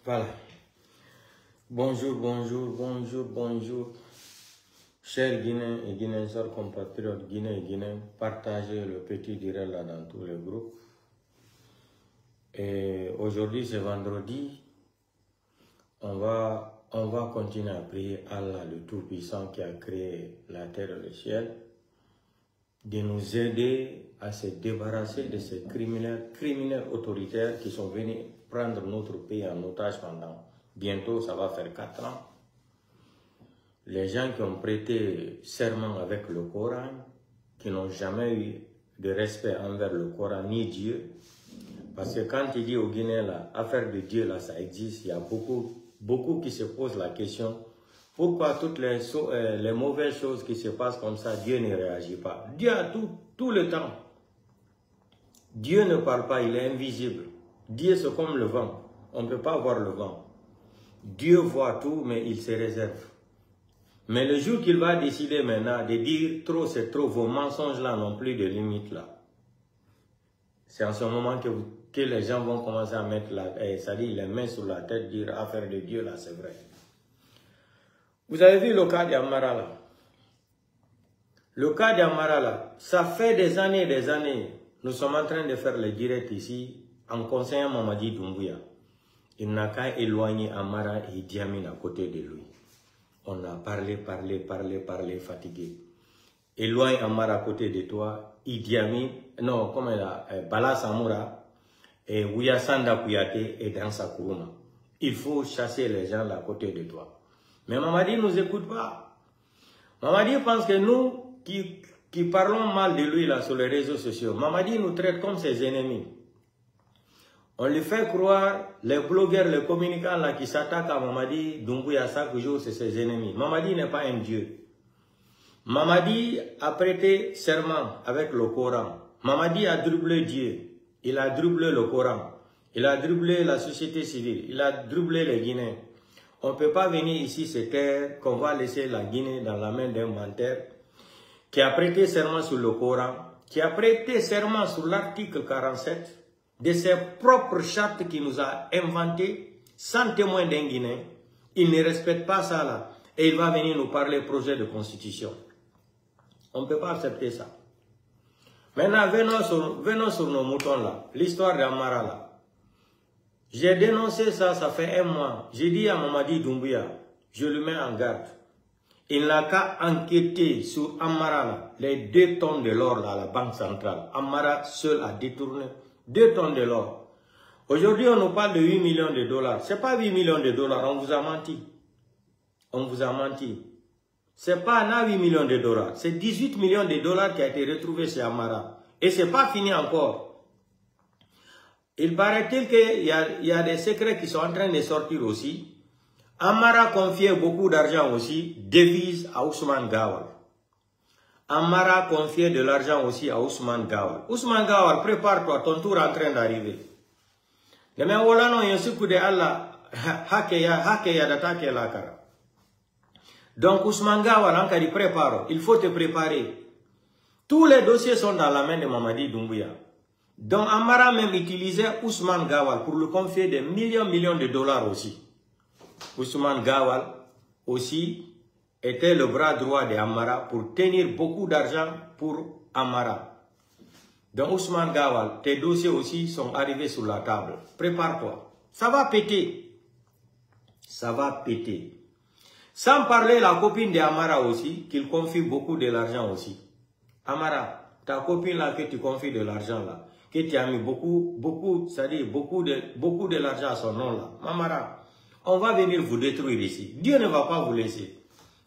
Voilà. Bonjour, bonjour, bonjour, bonjour. Chers Guinéens et Guinéens, chers compatriotes Guinéens et Guinéens, partagez le petit direct là dans tous les groupes. Et aujourd'hui, c'est vendredi. On va continuer à prier Allah, le Tout-Puissant qui a créé la terre et le ciel, de nous aider à se débarrasser de ces criminels autoritaires qui sont venus prendre notre pays en otage pendant bientôt, ça va faire 4 ans. Les gens qui ont prêté serment avec le Coran, qui n'ont jamais eu de respect envers le Coran ni Dieu. Parce que quand il dit au Guinéens, là, affaire de Dieu, là, ça existe, il y a beaucoup qui se posent la question, pourquoi toutes les mauvaises choses qui se passent comme ça, Dieu ne réagit pas? Dieu a tout le temps. Dieu ne parle pas, il est invisible. Dieu, c'est comme le vent. On ne peut pas voir le vent. Dieu voit tout, mais il se réserve. Mais le jour qu'il va décider maintenant de dire trop, c'est trop, vos mensonges-là n'ont plus de limite là. C'est en ce moment que les gens vont commencer à mettre les mains sur la tête, dire affaire de Dieu là, c'est vrai. Vous avez vu le cas d'Amara là. Le cas d'Amara là, ça fait des années, nous sommes en train de faire les directs ici en conseillant Mamadi Doumbouya. Il n'a qu'à éloigner Amara et Idi Amin à côté de lui. On a parlé, fatigué. Éloigne Amara à côté de toi, Idi Amin, non, comme elle a, Bala Samoura, et Ouya Sanda Kouyaté et Dansa Kourouma. Il faut chasser les gens là à côté de toi. Mais Mamadi ne nous écoute pas. Mamadi pense que nous, qui parlons mal de lui là sur les réseaux sociaux, Mamadi nous traite comme ses ennemis. On lui fait croire, les blogueurs, les communicants là qui s'attaquent à Mamadi Doumbouya chaque jour, c'est ses ennemis. Mamadi n'est pas un dieu. Mamadi a prêté serment avec le Coran. Mamadi a dribblé Dieu. Il a dribblé le Coran. Il a dribblé la société civile. Il a dribblé les Guinéens. On ne peut pas venir ici se taire qu'on va laisser la Guinée dans la main d'un menteur qui a prêté serment sur le Coran, qui a prêté serment sur l'article 47 de ses propres chartes qu'il nous a inventées sans témoin d'un Guinéen. Il ne respecte pas ça là. Et il va venir nous parler projet de constitution. On ne peut pas accepter ça. Maintenant, venons sur nos moutons là. L'histoire d'Amara là. J'ai dénoncé ça, ça fait 1 mois. J'ai dit à Mamadi Doumbouya, je le mets en garde. Il n'a qu'à enquêter sur Amara là, les 2 tonnes de l'or là à la banque centrale. Amara seul a détourné 2 tonnes de l'or. Aujourd'hui, on nous parle de 8 millions de dollars. Ce n'est pas 8 millions de dollars, on vous a menti. On vous a menti. Ce n'est pas 8 millions de dollars. C'est 18 millions de dollars qui a été retrouvé chez Amara. Et ce n'est pas fini encore. Il paraît-il qu'il y a des secrets qui sont en train de sortir aussi. Amara confiait beaucoup d'argent aussi, devises à Ousmane Gawal. Amara confiait de l'argent aussi à Ousmane Gawal. Ousmane Gawal, prépare-toi, ton tour est en train d'arriver. Demain, voilà, non, il y a un coup de Allah, hakeya d'attaquer la cara. Donc, Ousmane Gawal, encore, il prépare. Il faut te préparer. Tous les dossiers sont dans la main de Mamadi Doumbouya. Donc, Amara même utilisait Ousmane Gawal pour lui confier des millions de dollars aussi. Ousmane Gawal aussi était le bras droit de Amara pour tenir beaucoup d'argent pour Amara. Donc, Ousmane Gawal, tes dossiers aussi sont arrivés sur la table. Prépare-toi. Ça va péter. Ça va péter. Sans parler la copine de Amara aussi, qu'il confie beaucoup de l'argent aussi. Amara, ta copine là que tu confies de l'argent là, que tu as mis beaucoup, c'est-à-dire beaucoup de l'argent à son nom là. Amara, on va venir vous détruire ici. Dieu ne va pas vous laisser.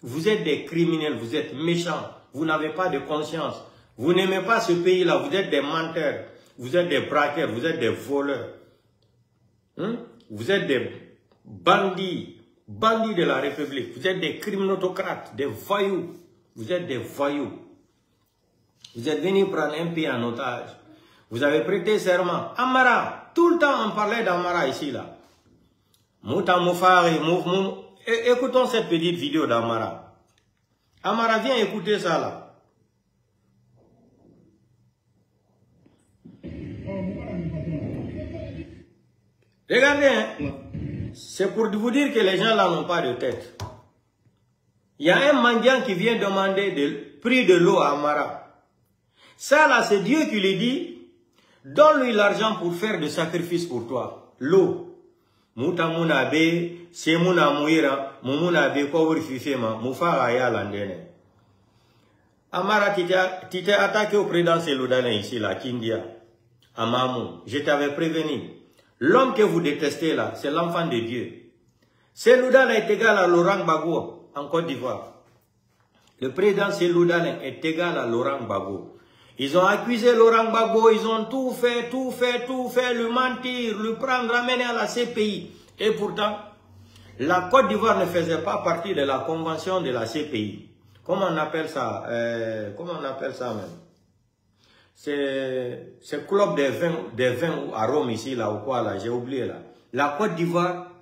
Vous êtes des criminels, vous êtes méchants, vous n'avez pas de conscience. Vous n'aimez pas ce pays là, vous êtes des menteurs, vous êtes des braqueurs, vous êtes des voleurs. Vous êtes des bandits. Bandits de la République, vous êtes des criminotocrates, des voyous, vous êtes des voyous. Vous êtes venus prendre un pays en otage. Vous avez prêté serment. Amara, tout le temps on parlait d'Amara ici là. Mouta Moufari, écoutons cette petite vidéo d'Amara. Amara, viens écouter ça là. Regardez, hein. C'est pour vous dire que les gens là n'ont pas de tête. Il y a un mendiant qui vient demander le prix de l'eau à Amara. Ça là, c'est Dieu qui lui dit, donne-lui l'argent pour faire des sacrifices pour toi. L'eau. Mouta mounabe, c'est mouna mouira, mounabe kouri fifema, moufa aya landene. Amara, tu t'es attaqué au président Seloudane ici, là, Kindia, à Mamou. Je t'avais prévenu. L'homme que vous détestez là, c'est l'enfant de Dieu. Seloudane est égal à Laurent Gbagbo en Côte d'Ivoire. Le président Seloudane est égal à Laurent Gbagbo. Ils ont accusé Laurent Gbagbo, ils ont tout fait, le mentir, le prendre, ramener à la CPI. Et pourtant, la Côte d'Ivoire ne faisait pas partie de la convention de la CPI. Comment on appelle ça? Comment on appelle ça même? C'est club des vins à Rome ici, là, ou quoi, là, j'ai oublié, là. La Côte d'Ivoire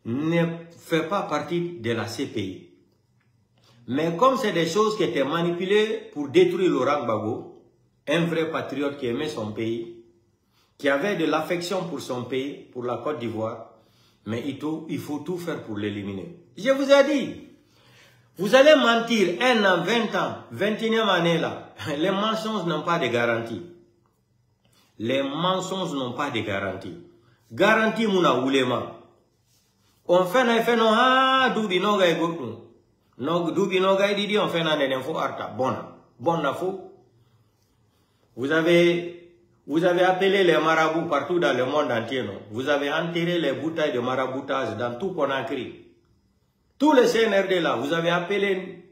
ne fait pas partie de la CPI. Mais comme c'est des choses qui étaient manipulées pour détruire Laurent Gbagbo, un vrai patriote qui aimait son pays, qui avait de l'affection pour son pays, pour la Côte d'Ivoire, mais il faut tout faire pour l'éliminer. Je vous ai dit, vous allez mentir 1 an, 20 ans, 21e année là. Les mensonges n'ont pas de garantie. Les mensonges n'ont pas de garantie. Garantie mouna oulema. On fait non ah doubi no gay gotou. No doubi no gay didi on fait nan info arta bona. Bon na fou. Vous avez appelé les marabouts partout dans le monde entier, non? Vous avez enterré les bouteilles de maraboutage dans tout Conakry. Tous les CNRD là, vous avez appelé,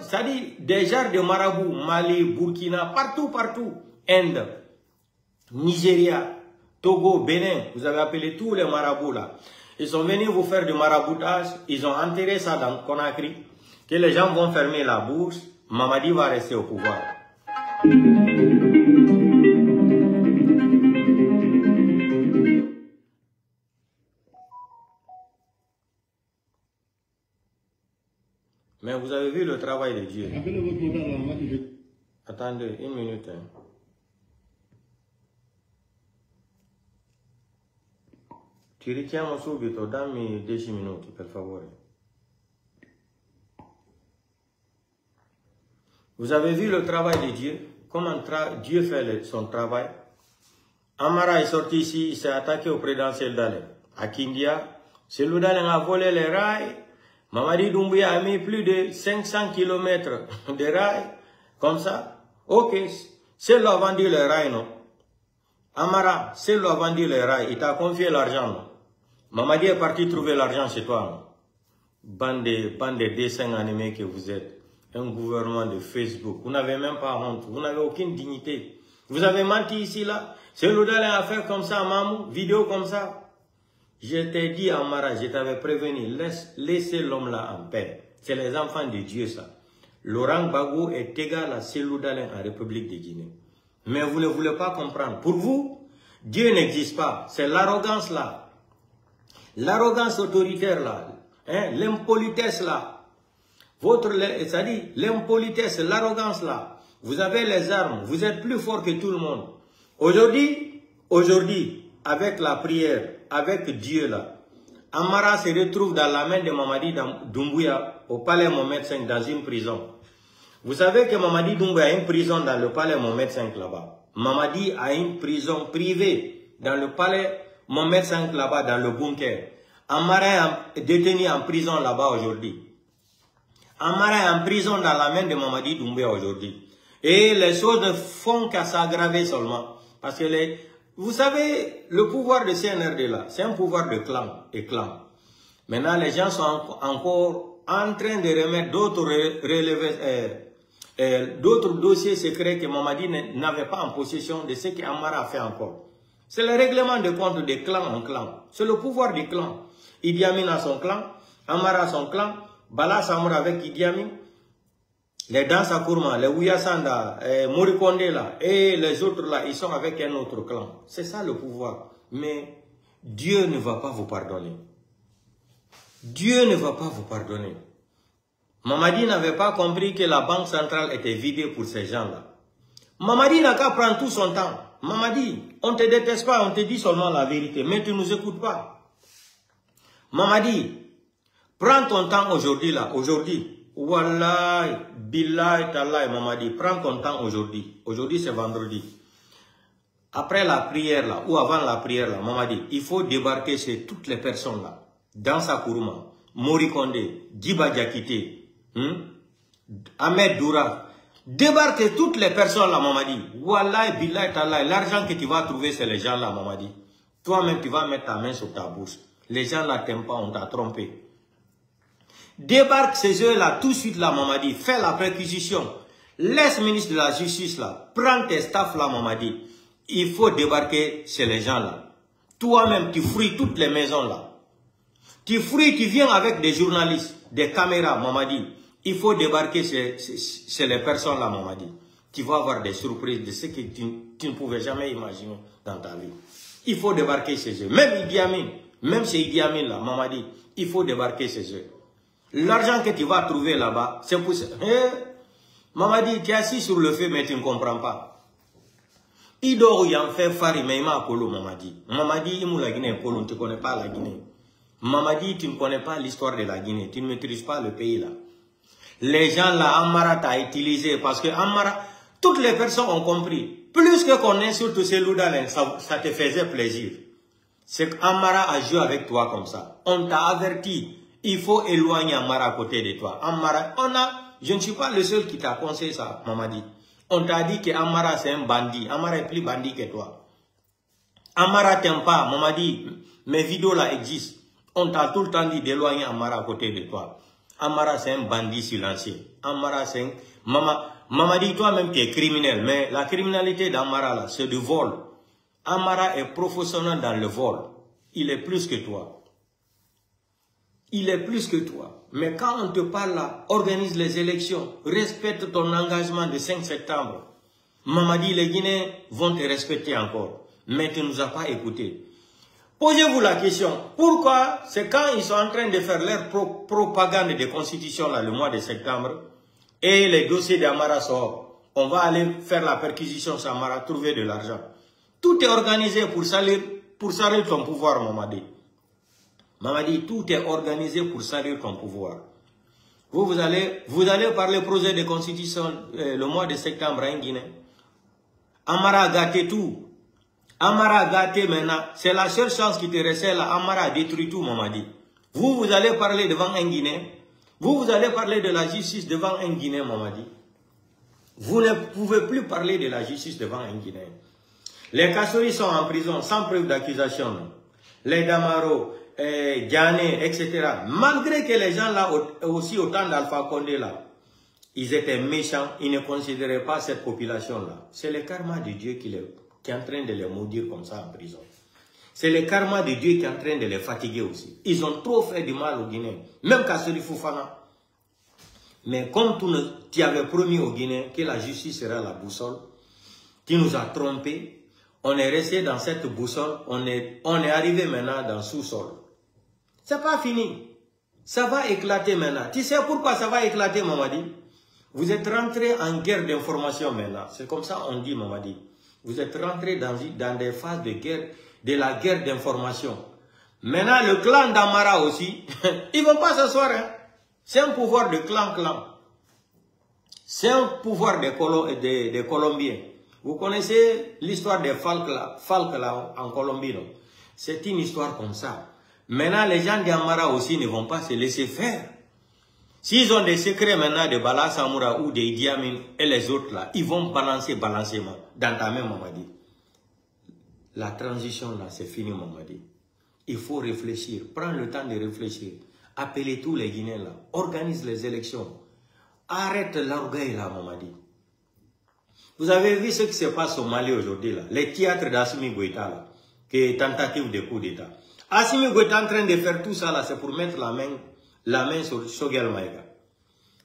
c'est-à-dire des genres de marabouts, Mali, Burkina, partout, Inde, Nigeria, Togo, Bénin, vous avez appelé tous les marabouts là. Ils sont venus vous faire du maraboutage, ils ont enterré ça dans Conakry, que les gens vont fermer la bouche, Mamadi va rester au pouvoir. Mais vous avez vu le travail de Dieu. Attendez, une minute. Tu retiens mon subito, dammi 10 minuti, per favore. Vous avez vu le travail de Dieu? Comment Dieu fait son travail? Amara est sorti ici, il s'est attaqué au président Seloudane. À Kindia, Seloudane a volé les rails. Mamadi Doumbouya a mis plus de 500 km de rails, comme ça. Ok, c'est lui a vendu les rails, non? Amara, c'est lui a vendu les rails, il t'a confié l'argent, non? Mamadi est parti trouver l'argent chez toi, non? Bande de dessins animés que vous êtes, un gouvernement de Facebook, vous n'avez même pas honte, vous n'avez aucune dignité. Vous avez menti ici, là, c'est l'Oudalé à faire comme ça, Mamou, vidéo comme ça. Je t'ai dit, Amara, je t'avais prévenu, laissez l'homme là en paix. C'est les enfants de Dieu, ça. Laurent Gbagbo est égal à Seloudane en République de Guinée. Mais vous ne voulez pas comprendre. Pour vous, Dieu n'existe pas. C'est l'arrogance là. L'arrogance autoritaire là. Hein? L'impolitesse là. C'est-à-dire, l'impolitesse, l'arrogance là. Vous avez les armes. Vous êtes plus fort que tout le monde. Aujourd'hui, avec la prière, avec Dieu là, Amara se retrouve dans la main de Mamadi Doumbouya au palais Mohamed V dans une prison. Vous savez que Mamadi Doumbouya a une prison dans le palais Mohamed V là-bas. Mamadi a une prison privée dans le palais Mohamed V là-bas, dans le bunker. Amara est détenu en prison là-bas aujourd'hui. Amara est en prison dans la main de Mamadi Doumbouya aujourd'hui. Et les choses ne font qu'à s'aggraver seulement. Parce que vous savez, le pouvoir de CNRD là, c'est un pouvoir de clan et clan. Maintenant, les gens sont encore en train de remettre d'autres dossiers secrets que Mamadi n'avait pas en possession de ce qu'Amara a fait encore. C'est le règlement de compte de clan en clan. C'est le pouvoir du clan. Idi Amin a son clan, Amara a son clan, Bala Samour avec Idi Amin, les Dansa Kourma, les Ouyasanda, Morikonde là, et les autres là, ils sont avec un autre clan. C'est ça le pouvoir. Mais Dieu ne va pas vous pardonner. Dieu ne va pas vous pardonner. Mamadi n'avait pas compris que la banque centrale était vidée pour ces gens-là. Mamadi n'a qu'à prendre tout son temps. Mamadi, on ne te déteste pas, on te dit seulement la vérité, mais tu ne nous écoutes pas. Mamadi, prends ton temps aujourd'hui là, aujourd'hui. Wallahi, billahi, tallahi, Mamadi, prends ton temps aujourd'hui. Aujourd'hui c'est vendredi. Après la prière là, ou avant la prière là, Mamadi, il faut débarquer chez toutes les personnes là. Dans Sakuruma, Mori Kondé, Djiba Diakité, Ahmed Doura. Débarquer toutes les personnes là, Mamadi. Wallahi, billahi, tallahi, l'argent que tu vas trouver, c'est les gens là, Mamadi. Toi-même, tu vas mettre ta main sur ta bouche. Les gens là t'aiment pas, on t'a trompé. Débarque ces eux-là, tout de suite là, Mamadi. Fais la perquisition. Laisse ministre de la Justice là. Prends tes staffs là, Mamadi. Il faut débarquer chez les gens là. Toi-même, tu fouilles toutes les maisons là. Tu fouilles, tu viens avec des journalistes, des caméras, Mamadi. Il faut débarquer chez les personnes là, Mamadi. Tu vas avoir des surprises de ce que tu ne pouvais jamais imaginer dans ta vie. Il faut débarquer chez eux. Même Idi Amin, même chez Idi Amin là, Mamadi, il faut débarquer chez eux. L'argent que tu vas trouver là-bas, c'est pour ça. Mamadi, tu es assis sur le feu, mais tu ne comprends pas. Il dort, il en fait fari, mais il m'a appelé Mamadi. Mamadi, il m'a la Guinée, tu ne connais pas la Guinée. Mamadi, tu ne connais pas l'histoire de la Guinée. Tu ne maîtrises pas le pays là. Les gens là, Amara t'a utilisé parce que Amara, toutes les personnes ont compris. Plus que qu'on insulte ces loups-là, ça te faisait plaisir. C'est qu'Amara a joué avec toi comme ça. On t'a averti. Il faut éloigner Amara à côté de toi. Amara, je ne suis pas le seul qui t'a conseillé ça, Mamadi. On t'a dit que Amara c'est un bandit. Amara est plus bandit que toi. Amara t'aime pas. Mamadi, mes vidéos là existent. On t'a tout le temps dit d'éloigner Amara à côté de toi. Amara c'est un bandit silencieux. Amara c'est un... Mamadi, toi-même tu es criminel. Mais la criminalité d'Amara là, c'est du vol. Amara est professionnel dans le vol. Il est plus que toi. Il est plus que toi. Mais quand on te parle là, organise les élections, respecte ton engagement de 5 septembre. Mamadi, les Guinéens vont te respecter encore. Mais tu ne nous as pas écouté. Posez-vous la question. Pourquoi c'est quand ils sont en train de faire leur propagande de constitution là, le mois de septembre, et les dossiers d'Amara sortent, on va aller faire la perquisition sur Amara, trouver de l'argent. Tout est organisé pour salir ton pouvoir, Mamadi. Mamadi, tout est organisé pour salir ton pouvoir. Vous allez parler projet de constitution le mois de septembre en Guinée. Amara a gâté tout. Amara a gâté maintenant. C'est la seule chance qui te restait là. Amara a détruit tout, Mamadi. Vous allez parler devant un Guinéen. Vous allez parler de la justice devant un Guinéen, Mamadi. Vous ne pouvez plus parler de la justice devant un Guinéen. Les Kassouri sont en prison sans preuve d'accusation. Les Damaro, Diané, etc. Malgré que les gens là, aussi au temps d'Alpha Condé là, ils étaient méchants, ils ne considéraient pas cette population là. C'est le karma de Dieu qui est en train de les maudire comme ça en prison. C'est le karma de Dieu qui est en train de les fatiguer aussi. Ils ont trop fait du mal aux Guinéens. Même Kassouri Fofana. Mais comme tu avais promis aux Guinéens que la justice sera la boussole, tu nous as trompés. On est resté dans cette boussole. On est arrivé maintenant dans le sous-sol. C'est pas fini. Ça va éclater maintenant. Tu sais pourquoi ça va éclater, Mamadi? Vous êtes rentré en guerre d'information maintenant. C'est comme ça on dit, Mamadi. Vous êtes rentré dans des phases de guerre, de la guerre d'information. Maintenant, le clan d'Amara aussi, ils ne vont pas s'asseoir. Hein? C'est un pouvoir de clan-clan. C'est un pouvoir des Colombiens. Vous connaissez l'histoire des Falk là en Colombie, non? C'est une histoire comme ça. Maintenant, les gens d'Amara aussi ne vont pas se laisser faire. S'ils ont des secrets maintenant de Bala Samoura ou de Idi Amin et les autres là, ils vont balancer dans ta main, Mamadi. La transition là, c'est fini, Mamadi. Il faut réfléchir. Prends le temps de réfléchir. Appelez tous les Guinéens là. Organise les élections. Arrête l'orgueil là, Mamadi. Vous avez vu ce qui se passe au Mali aujourd'hui là. Les théâtres d'Assimi Goïta là. Qui est tentative de coup d'état. Assimi Goïta est en train de faire tout ça là. C'est pour mettre la main sur Choguel Maïga.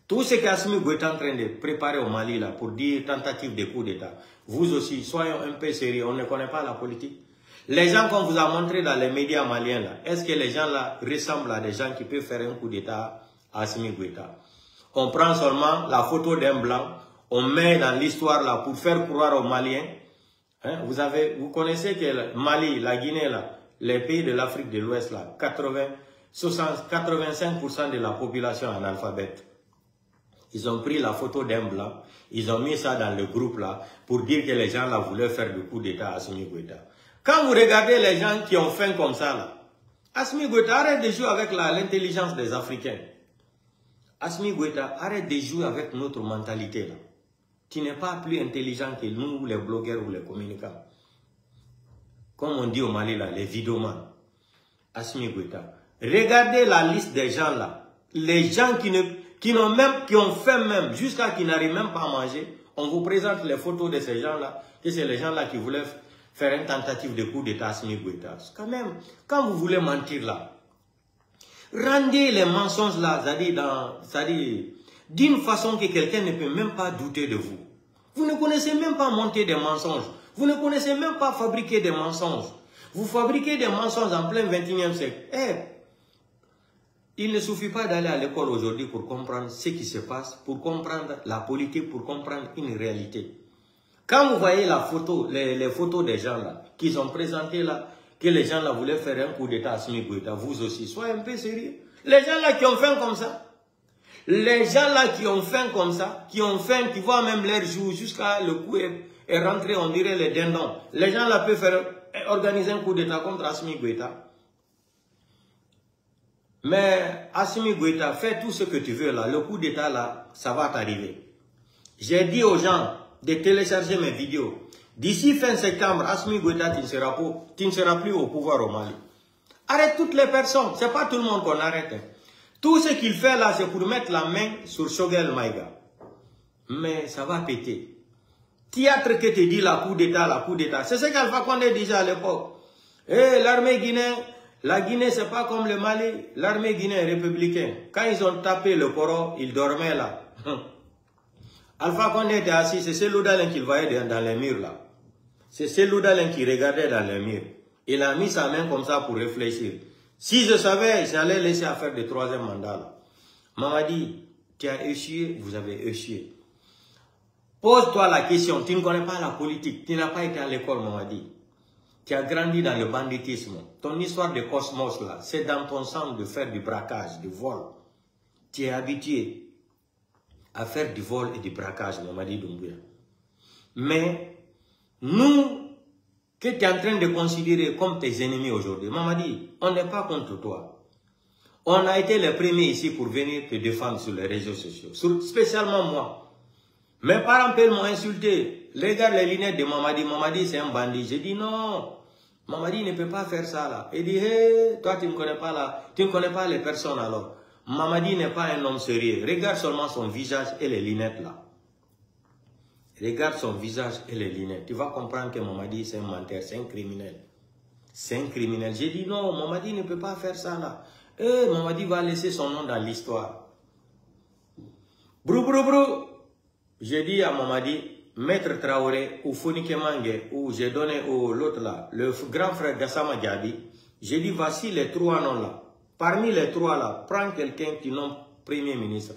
Tout ce qu'Assimi Goïta est en train de préparer au Mali là. Pour dire tentative de coup d'état. Vous aussi, soyons un peu sérieux. On ne connaît pas la politique. Les gens qu'on vous a montré dans les médias maliens là. Est-ce que les gens là ressemblent à des gens qui peuvent faire un coup d'état à Assimi Goïta? On prend seulement la photo d'un blanc. On met dans l'histoire là pour faire croire aux Maliens. Hein, vous connaissez que le Mali, la Guinée là, les pays de l'Afrique de l'Ouest là, 85% de la population analphabète. Ils ont pris la photo d'un blanc, ils ont mis ça dans le groupe là, pour dire que les gens là voulaient faire du coup d'état à Assimi Goïta. Quand vous regardez les gens qui ont fait comme ça là, Assimi Goïta, arrête de jouer avec l'intelligence des Africains. Assimi Goïta, arrête de jouer avec notre mentalité là. Tu n'es pas plus intelligent que nous, les blogueurs ou les communicants. Comme on dit au Mali là, les vidéomans. Assimi Goïta. Regardez la liste des gens là. Les gens qui ont fait même, jusqu'à qui n'arrivent même pas à manger. On vous présente les photos de ces gens là. Que c'est les gens là qui voulaient faire une tentative de coup d'état Assimi Goïta. Quand même, quand vous voulez mentir là, rendez les mensonges là, c'est-à-dire d'une façon que quelqu'un ne peut même pas douter de vous. Vous ne connaissez même pas monter des mensonges. Vous ne connaissez même pas fabriquer des mensonges. Vous fabriquez des mensonges en plein 21e siècle. Il ne suffit pas d'aller à l'école aujourd'hui pour comprendre ce qui se passe, pour comprendre la politique, pour comprendre une réalité. Quand vous voyez la photo, les photos des gens là, qu'ils ont présenté là, que les gens là voulaient faire un coup d'état à Assimi Goïta, vous aussi, soyez un peu sérieux. Les gens là qui ont fait comme ça, les gens là qui ont fait comme ça, qui voient même leurs joues jusqu'à le coup est rentré, on dirait les dindons. Les gens là peuvent organiser un coup d'état contre Assimi Goïta. Mais Assimi Goïta, fais tout ce que tu veux là. Le coup d'état là, ça va t'arriver. J'ai dit aux gens de télécharger mes vidéos. D'ici fin septembre, Assimi Goïta, tu ne seras plus au pouvoir au Mali. Arrête toutes les personnes. C'est pas tout le monde qu'on arrête. Tout ce qu'il fait là, c'est pour mettre la main sur Choguel Maïga. Mais ça va péter. Théâtre que te dit la coup d'état. C'est ce qu'Alpha Condé disait à l'époque. L'armée guinéenne, la Guinée, c'est pas comme le Mali. L'armée guinéenne est républicaine. Quand ils ont tapé le Koro, ils dormaient là. Alpha Condé était assis, c'est Seloudalin qu'il voyait dans les murs là. C'est Seloudalin qui regardait dans les murs. Il a mis sa main comme ça pour réfléchir. Si je savais, j'allais laisser à faire de troisième mandat là. Mamadi, tu as échoué, vous avez échoué. Pose-toi la question, tu ne connais pas la politique, tu n'as pas été à l'école, Mamadi. Tu as grandi dans le banditisme. Ton histoire de cosmos là, c'est dans ton sang de faire du braquage, du vol. Tu es habitué à faire du vol et du braquage, Mamadi Doumbouya. Mais nous, que tu es en train de considérer comme tes ennemis aujourd'hui, Mamadi, on n'est pas contre toi. On a été les premiers ici pour venir te défendre sur les réseaux sociaux, spécialement moi. Mes parents m'ont insulté. Regarde les lunettes de Mamadi. Mamadi, c'est un bandit. J'ai dit non. Mamadi ne peut pas faire ça là. Il dit, hey, toi tu ne connais pas là. Tu ne connais pas les personnes alors. Mamadi n'est pas un homme sérieux. Regarde seulement son visage et les lunettes là. Regarde son visage et les lunettes. Tu vas comprendre que Mamadi c'est un menteur, c'est un criminel. C'est un criminel. J'ai dit non, Mamadi ne peut pas faire ça là. Mamadi va laisser son nom dans l'histoire. Brou brou brou. J'ai dit à Mamadi, Maître Traoré ou Fonike Mange, ou j'ai donné l'autre là, le grand frère Gassama Diaby, j'ai dit voici les trois noms là. Parmi les trois là, prends quelqu'un qui nomme Premier ministre.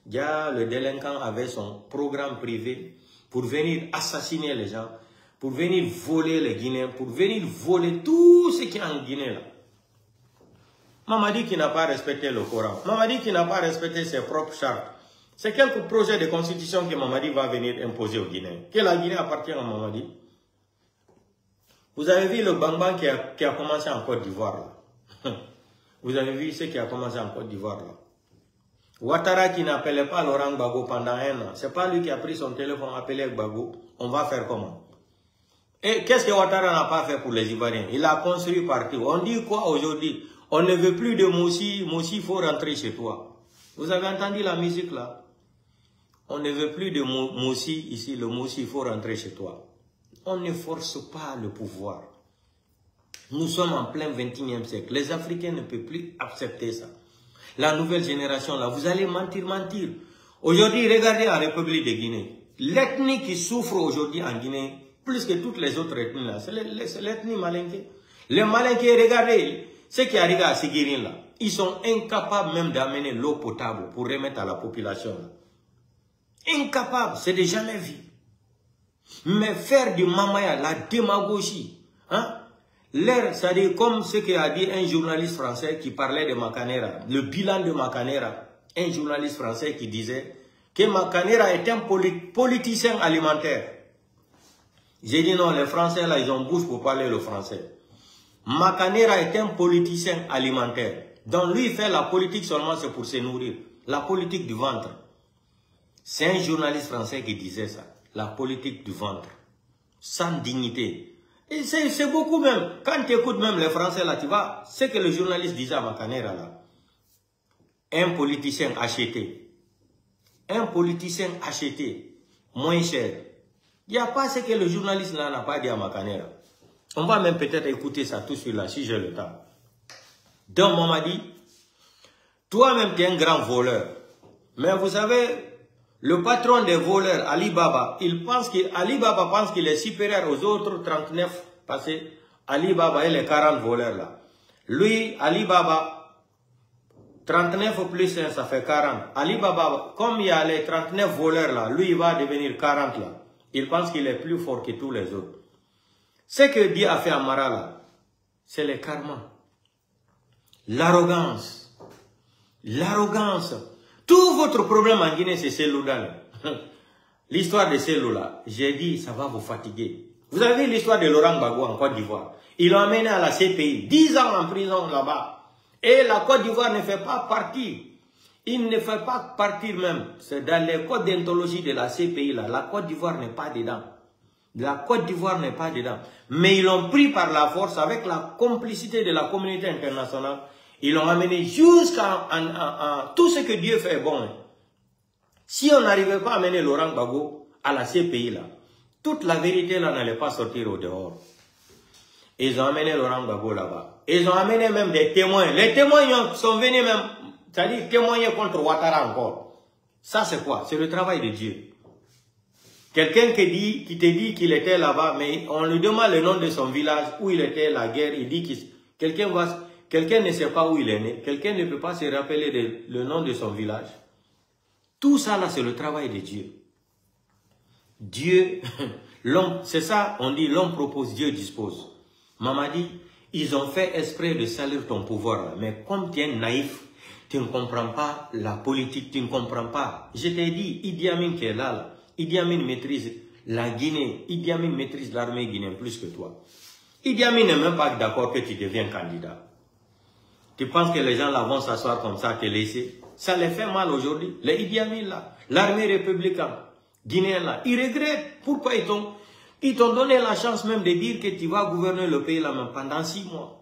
Déjà, le délinquant avait son programme privé pour venir assassiner les gens, pour venir voler les Guinéens, pour venir voler tout ce qui est en Guinée là. Mamadi qui n'a pas respecté le Coran, Mamadi qui n'a pas respecté ses propres chartes. C'est quelques projets de constitution que Mamadi va venir imposer aux Guinéens. Que la Guinée appartient à Mamadi. Vous avez vu le bang-bang qui a commencé en Côte d'Ivoire là. Vous avez vu ce qui a commencé en Côte d'Ivoire là. Ouattara qui n'appelait pas Laurent Gbagbo pendant un an. C'est pas lui qui a pris son téléphone, appelé Gbagbo. On va faire comment? Et qu'est-ce que Ouattara n'a pas fait pour les Ivoiriens? Il a construit partout. On dit quoi aujourd'hui? On ne veut plus de Moussi. Moussi, il faut rentrer chez toi. Vous avez entendu la musique là? On ne veut plus de Moussi ici. Le Moussi, il faut rentrer chez toi. On ne force pas le pouvoir. Nous sommes en plein 21e siècle. Les Africains ne peuvent plus accepter ça. La nouvelle génération là, vous allez mentir. Aujourd'hui, regardez en République de Guinée. L'ethnie qui souffre aujourd'hui en Guinée, plus que toutes les autres ethnies là, c'est l'ethnie malinké. Les malinké, regardez ce qui arrive à Siguirine là. Ils sont incapables même d'amener l'eau potable pour remettre à la population là. Incapables, c'est de jamais vu. Mais faire du mamaya, la démagogie, hein? C'est-à-dire comme ce qu'a dit un journaliste français qui parlait de Macanera, le bilan de Macanera, un journaliste français qui disait que Macanera est un politicien alimentaire. J'ai dit non, les Français là, ils ont bouche pour parler le français. Macanera est un politicien alimentaire. Donc lui, il fait la politique seulement, c'est pour se nourrir. La politique du ventre. C'est un journaliste français qui disait ça. La politique du ventre. Sans dignité. Et c'est beaucoup même. Quand tu écoutes même les Français là, tu vois, ce que le journaliste disait à Macanera là. Un politicien acheté. Un politicien acheté. Moins cher. Il n'y a pas ce que le journaliste là n'a pas dit à Macanera. On va même peut-être écouter ça tout de suite là, si j'ai le temps. Donc, on m'a dit, toi-même, tu es un grand voleur. Mais vous savez, le patron des voleurs, Ali Baba, Ali Baba pense qu'il est supérieur aux autres 39, parce que Ali Baba et les 40 voleurs là. Lui, Ali Baba, 39 plus 1, ça fait 40. Ali Baba, comme il y a les 39 voleurs là, lui, il va devenir 40 là. Il pense qu'il est plus fort que tous les autres. Ce que Dieu a fait à Mara là, c'est le karma. L'arrogance. L'arrogance. Tout votre problème en Guinée, c'est celui-là. L'histoire de celui-là, j'ai dit, ça va vous fatiguer. Vous avez vu l'histoire de Laurent Gbagbo en Côte d'Ivoire. Ils l'ont amené à la CPI. 10 ans en prison là-bas. Et la Côte d'Ivoire ne fait pas partie. Il ne fait pas partir même. C'est dans les codes d'anthologie de la CPI là. La Côte d'Ivoire n'est pas dedans. La Côte d'Ivoire n'est pas dedans. Mais ils l'ont pris par la force avec la complicité de la communauté internationale. Ils l'ont amené jusqu'à tout ce que Dieu fait bon. Si on n'arrivait pas à amener Laurent Gbagbo à la CPI là, toute la vérité là n'allait pas sortir au dehors. Ils ont amené Laurent Gbagbo là-bas. Ils ont amené même des témoins. Les témoins sont venus même, c'est-à-dire témoigner contre Ouattara encore. Ça c'est quoi? C'est le travail de Dieu. Quelqu'un qui te dit qu'il était là-bas, mais on lui demande le nom de son village, où il était, la guerre, il dit que quelqu'un ne sait pas où il est né, quelqu'un ne peut pas se rappeler le nom de son village. Tout ça là, c'est le travail de Dieu. Dieu, l'homme, c'est ça, on dit l'homme propose, Dieu dispose. Maman dit, ils ont fait exprès de salir ton pouvoir, mais comme tu es naïf, tu ne comprends pas la politique, tu ne comprends pas. Je t'ai dit, Idi Amin qui est là. Idi Amin maîtrise la Guinée. Idi Amin maîtrise l'armée guinéenne plus que toi. Idi Amin n'est même pas d'accord que tu deviens candidat. Tu penses que les gens là vont s'asseoir comme ça, te laisser? Ça les fait mal aujourd'hui. Les Idi Amin là, l'armée républicaine guinéenne là, ils regrettent. Pourquoi ils t'ont donné la chance même de dire que tu vas gouverner le pays là même pendant 6 mois.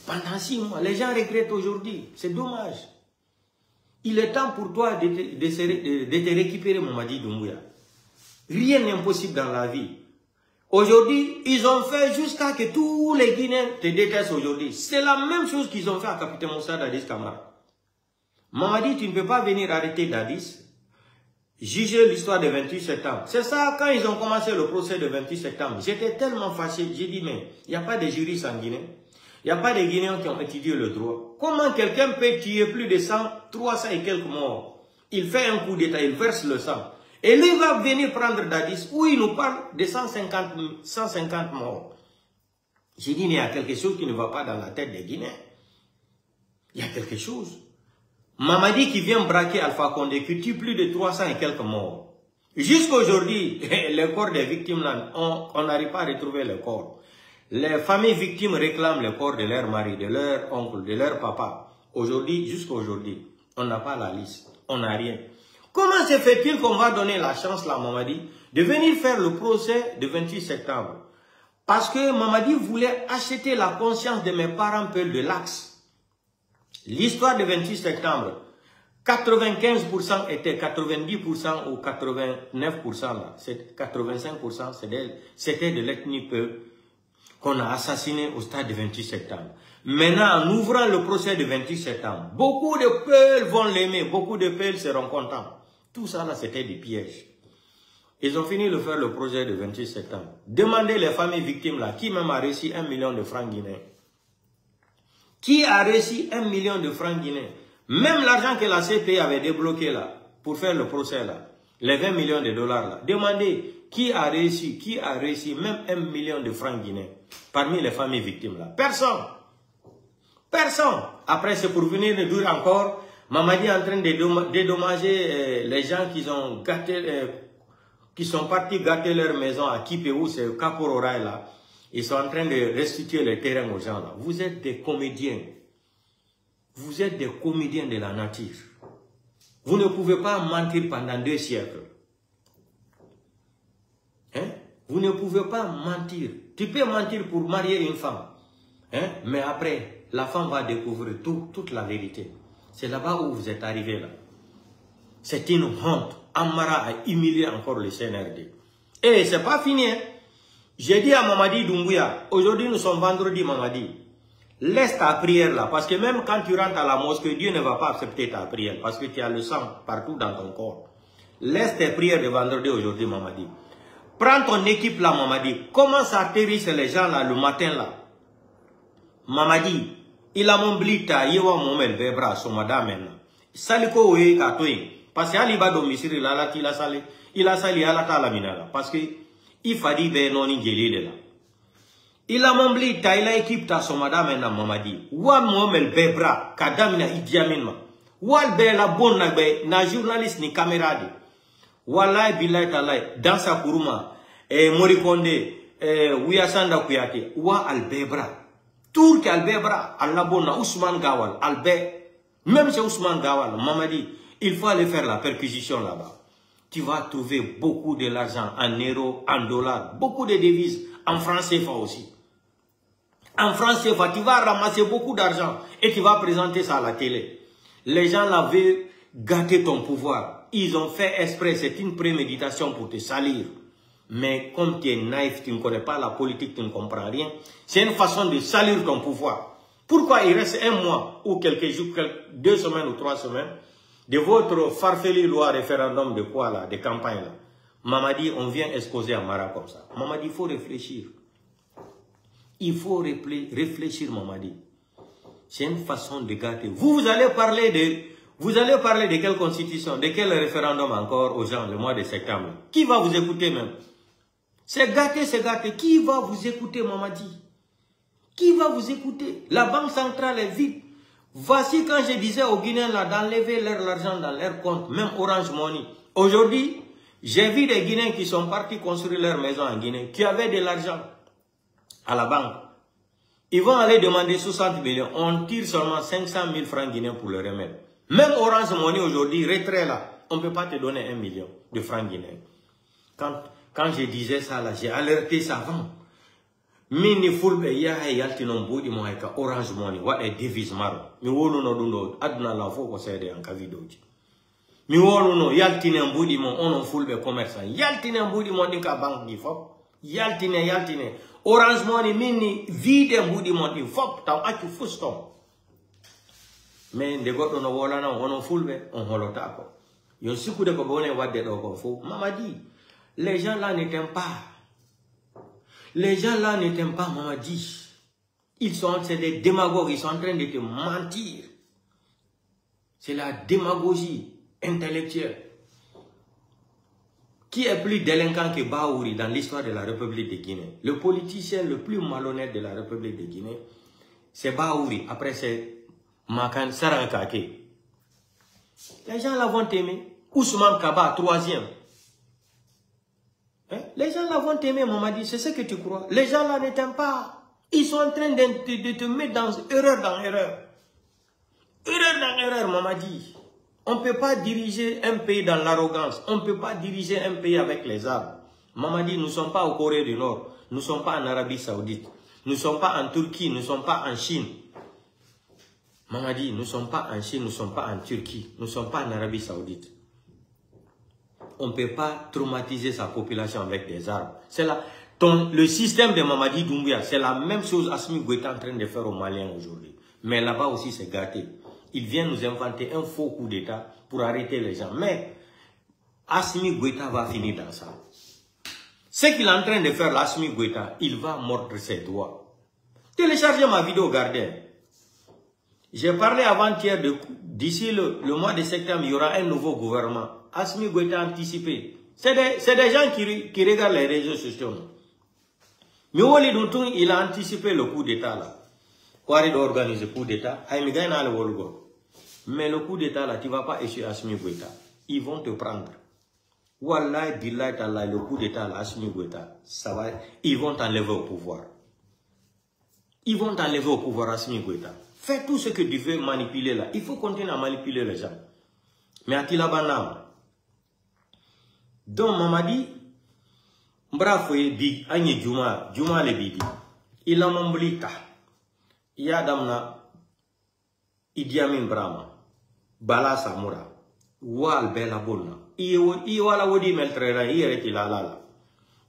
Pendant 6 mois. Les gens regrettent aujourd'hui. C'est dommage. Il est temps pour toi de te récupérer, Mamadi Doumbouya. Rien n'est impossible dans la vie. Aujourd'hui, ils ont fait jusqu'à que tous les Guinéens te détestent aujourd'hui. C'est la même chose qu'ils ont fait à Capitaine Moussa Dadis Camara. Mamadi, tu ne peux pas venir arrêter Dadis, juger l'histoire du 28 septembre. C'est ça, quand ils ont commencé le procès du 28 septembre, j'étais tellement fâché. J'ai dit, mais il n'y a pas de juristes en Guinée. Il n'y a pas de Guinéens qui ont étudié le droit. Comment quelqu'un peut tuer plus de 300 et quelques morts? Il fait un coup d'état, il verse le sang. Et lui va venir prendre Dadis, où il nous parle de 150 morts. J'ai dit, mais il y a quelque chose qui ne va pas dans la tête des Guinéens. Il y a quelque chose. Mamadi qui vient braquer Alpha Condé, qui tue plus de 300 et quelques morts. Jusqu'à aujourd'hui, les corps des victimes, là, on n'arrive pas à retrouver les corps. Les familles victimes réclament le corps de leur mari, de leur oncle, de leur papa. Aujourd'hui, jusqu'à aujourd'hui, on n'a pas la liste. On n'a rien. Comment se fait-il qu'on va donner la chance, là, Mamadi, de venir faire le procès du 28 septembre? Parce que Mamadi voulait acheter la conscience de mes parents Peul de l'Axe. L'histoire du 28 septembre, 95% était 90% ou 89%, là. 85%, c'était de l'ethnie Peul qu'on a assassiné au stade du 28 septembre. Maintenant, en ouvrant le procès du 28 septembre, beaucoup de Peuls vont l'aimer, beaucoup de Peuls seront contents. Tout ça, là, c'était des pièges. Ils ont fini de faire le projet du 28 septembre. Demandez les familles victimes, là, qui même a reçu 1 million de francs guinéens. Qui a reçu 1 million de francs guinéens? Même l'argent que la CPI avait débloqué, là, pour faire le procès, là, les 20 millions de dollars, là. Demandez Qui a réussi même 1 million de francs guinéens parmi les familles victimes là? Personne. Personne. Après, c'est pour venir de dire encore, Mamadi est en train de dédommager les gens qui ont gâté, qui sont partis gâter leur maison à Kipéou, c'est Kapororaï là. Ils sont en train de restituer les terrains aux gens là. Vous êtes des comédiens. Vous êtes des comédiens de la nature. Vous ne pouvez pas mentir pendant 2 siècles. Hein? Vous ne pouvez pas mentir. Tu peux mentir pour marier une femme. Hein? Mais après, la femme va découvrir toute la vérité. C'est là-bas où vous êtes arrivé là. C'est une honte. Amara a humilié encore le CNRD. Et c'est pas fini. Hein? J'ai dit à Mamadi Doumbouya, aujourd'hui nous sommes vendredi Mamadi, laisse ta prière là, parce que même quand tu rentres à la mosquée, Dieu ne va pas accepter ta prière, parce que tu as le sang partout dans ton corps. Laisse tes prières de vendredi aujourd'hui Mamadi. Prends ton équipe là Mamadi, commence à atterrir les gens là le matin là. Mamadi, il a mon blita, yewa momel bebra so madame maintenant. Saliko oye katoye, parce que Ali ba domicile là il a sali ala ta la minala, parce que il fallait be noni gelile là. Il a mon blita, il a équipe ta so madame maintenant Mamadi. Wa momel bebra kadamina idiaminma. Wal be la bonne na journaliste ni caméra de. Wallahi billahi talai dans sa kuruma Morikonde Wiyasanda Kuyate wa albebra. Turki Albebra, Al-Nabona, Ousmane Gawal, Albert, même chez Ousmane Gawal, Mamadi, il faut aller faire la perquisition là-bas. Tu vas trouver beaucoup de l'argent en euros, en dollars, beaucoup de devises, en francs CFA aussi. En francs CFA, tu vas ramasser beaucoup d'argent et tu vas présenter ça à la télé. Les gens là veulent gâter ton pouvoir. Ils ont fait exprès, c'est une préméditation pour te salir. Mais comme tu es naïf, tu ne connais pas la politique, tu ne comprends rien. C'est une façon de salir ton pouvoir. Pourquoi il reste 1 mois ou quelques jours, 2 semaines ou 3 semaines de votre farfelu loi référendum de quoi là, de campagne là? Mamadi, on vient exposer à Mara comme ça. Mamadi, il faut réfléchir. Il faut réfléchir, Mamadi. C'est une façon de gâter. Vous allez parler de quelle constitution, de quel référendum encore aux gens le mois de septembre? Qui va vous écouter même? C'est gâté, c'est gâté. Qui va vous écouter, Mamadi? Qui va vous écouter? La banque centrale est vide. Voici quand je disais aux Guinéens d'enlever leur argent dans leur compte, même Orange Money. Aujourd'hui, j'ai vu des Guinéens qui sont partis construire leur maison en Guinée, qui avaient de l'argent à la banque. Ils vont aller demander 60 millions. On tire seulement 500 000 francs guinéens pour le remettre. Même Orange Money aujourd'hui, retrait là, on ne peut pas te donner 1 million de francs guinéens. Quand je disais ça là, j'ai alerté ça avant. Mini fulbe ya yaltinon bodi mo hayka Orange Money wade devise maro. Mi wonu no dundo aduna la fo ko sede en ka videoji. Mi wonu no yaltine bodi mo onon fulbe commerçant. Yaltine bodi mo dinka banque di fop. Yaltine. Orange Money mini vide bodi mo di fop taw accu fuston. Mais de goddo no wola na onon fulbe on holota ko. Yo sikude ko bone wadde do ko fo. Mamadi, les gens là ne t'aiment pas. Les gens là ne t'aiment pas, Mamadi. C'est des démagogues, ils sont en train de te mentir. C'est la démagogie intellectuelle. Qui est plus délinquant que Baouri dans l'histoire de la République de Guinée? Le politicien le plus malhonnête de la République de Guinée, c'est Baouri. Après, c'est Makan Sarankake. Les gens là vont t'aimer. Ousmane Kaba, 3e. Les gens là vont t'aimer, Mamadi, c'est ce que tu crois. Les gens là ne t'aiment pas. Ils sont en train de te mettre dans erreur. Erreur dans erreur, Mamadi. On ne peut pas diriger un pays dans l'arrogance. On ne peut pas diriger un pays avec les armes. Mamadi, nous ne sommes pas au Corée du Nord. Nous ne sommes pas en Arabie Saoudite. Nous ne sommes pas en Turquie. Nous ne sommes pas en Chine. Mamadi, nous ne sommes pas en Chine. Nous ne sommes pas en Turquie. Nous ne sommes pas en Arabie Saoudite. On ne peut pas traumatiser sa population avec des armes. C'est le système de Mamadi Doumbouya, c'est la même chose Assimi Goïta est en train de faire aux Maliens aujourd'hui. Mais là-bas aussi, c'est gâté. Il vient nous inventer un faux coup d'État pour arrêter les gens. Mais Assimi Goïta va finir dans ça. Ce qu'il est en train de faire, l'Assimi Goïta, il va mordre ses doigts. Téléchargez ma vidéo, gardez. J'ai parlé avant-hier d'ici le mois de septembre, il y aura un nouveau gouvernement. Assimi Goïta a anticipé. C'est des gens qui regardent les réseaux sociaux. Mais il a anticipé le coup d'État là. Quoi il organiser le coup d'État? Mais le coup d'État là, tu ne vas pas échouer à Assimi Goïta. Ils vont te prendre. Wallahi, billahi, ta'ala, le coup d'État là, Assimi Goïta, ça va, ils vont t'enlever au pouvoir. Ils vont t'enlever au pouvoir, Assimi Goïta. Fais tout ce que tu veux manipuler là. Il faut continuer à manipuler les gens. Mais à Tilabanam. Donc, Mamadi, bravo, dit, Agne Juma le bidi. Il a mamblita. Il y a damna, Idi Amin Brahma. Bala Samura. Wal Bela Bona. I wala wodi meltrera, i reti la la.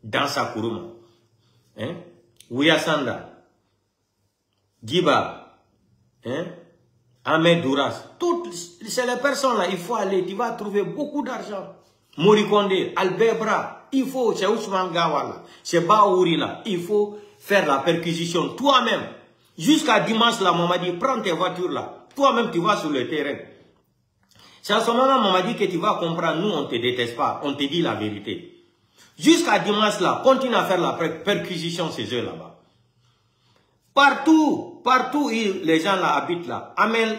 Dans sa kuruma. Hein? Ouya Sanda. Giba. Hein? Ahmed Douras. Toutes, c'est les personnes là, il faut aller, tu vas trouver beaucoup d'argent. Morikonde, Albert Bra, il faut, c'est Ousmane Gawala, c'est Baouri là, il faut faire la perquisition toi-même. Jusqu'à dimanche là, maman dit, prends tes voitures là, toi-même tu vas sur le terrain. C'est à ce moment maman dit que tu vas comprendre, nous on ne te déteste pas, on te dit la vérité. Jusqu'à dimanche là, continue à faire la perquisition chez eux là-bas. Partout où les gens là habitent là, amènent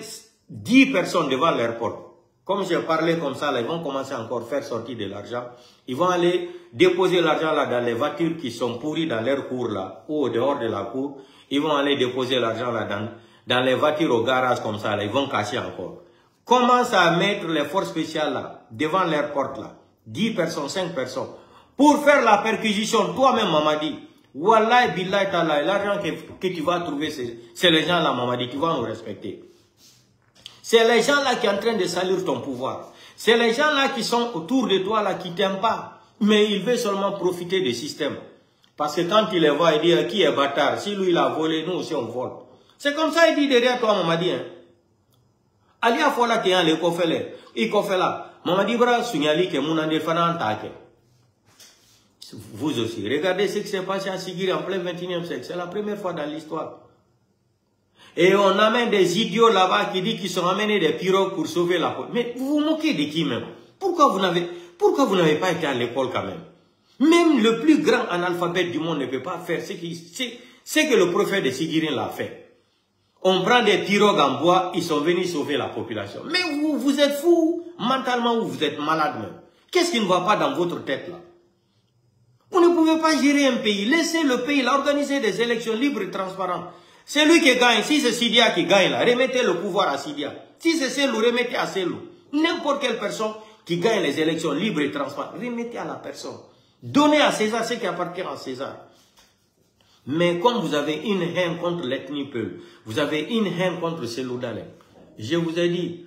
10 personnes devant leur porte. Comme j'ai parlé comme ça, là, ils vont commencer encore à faire sortir de l'argent. Ils vont aller déposer l'argent là dans les voitures qui sont pourries dans leur cour là, ou au dehors de la cour. Ils vont aller déposer l'argent là dans les voitures au garage comme ça, là, ils vont cacher encore. Commence à mettre les forces spéciales là, devant leur porte là. 10 personnes, 5 personnes. Pour faire la perquisition, toi-même, Mamadi. Wallahi, billahi, ta'ala, l'argent que tu vas trouver, c'est les gens là, Mamadi, tu vas nous respecter. C'est les gens là qui sont en train de salir ton pouvoir. C'est les gens là qui sont autour de toi là, qui t'aiment pas. Mais ils veulent seulement profiter du système. Parce que quand tu les vois, ils disent qui est bâtard. Si lui il a volé, nous aussi on vole. C'est comme ça, il dit derrière toi, Mamadi. Hein. Ali a fola te le kofele. Il kofela. Mamadi bra sunyali ke mounande fana antake. Vous aussi. Regardez ce qui s'est passé à Sigiri en plein 21e siècle. C'est la première fois dans l'histoire. Et on amène des idiots là-bas qui disent qu'ils sont amenés des pirogues pour sauver la côte. Mais vous vous moquez de qui même? Pourquoi vous n'avez pas été à l'école quand même? Même le plus grand analphabète du monde ne peut pas faire ce que le prophète de Sigiri l'a fait. On prend des pirogues en bois, ils sont venus sauver la population. Mais vous êtes fous mentalement ou vous êtes malade même. Qu'est-ce qui ne va pas dans votre tête là? Vous ne pouvez pas gérer un pays. Laissez le pays là, organiser des élections libres et transparentes. C'est lui qui gagne. Si c'est Sidia qui gagne là, remettez le pouvoir à Sidia. Si c'est Selou, remettez à Selou. N'importe quelle personne qui gagne les élections libres et transparentes, remettez à la personne. Donnez à César ce qui appartient à César. Mais comme vous avez une haine contre l'ethnie Peul, vous avez une haine contre Selou Dalen, je vous ai dit,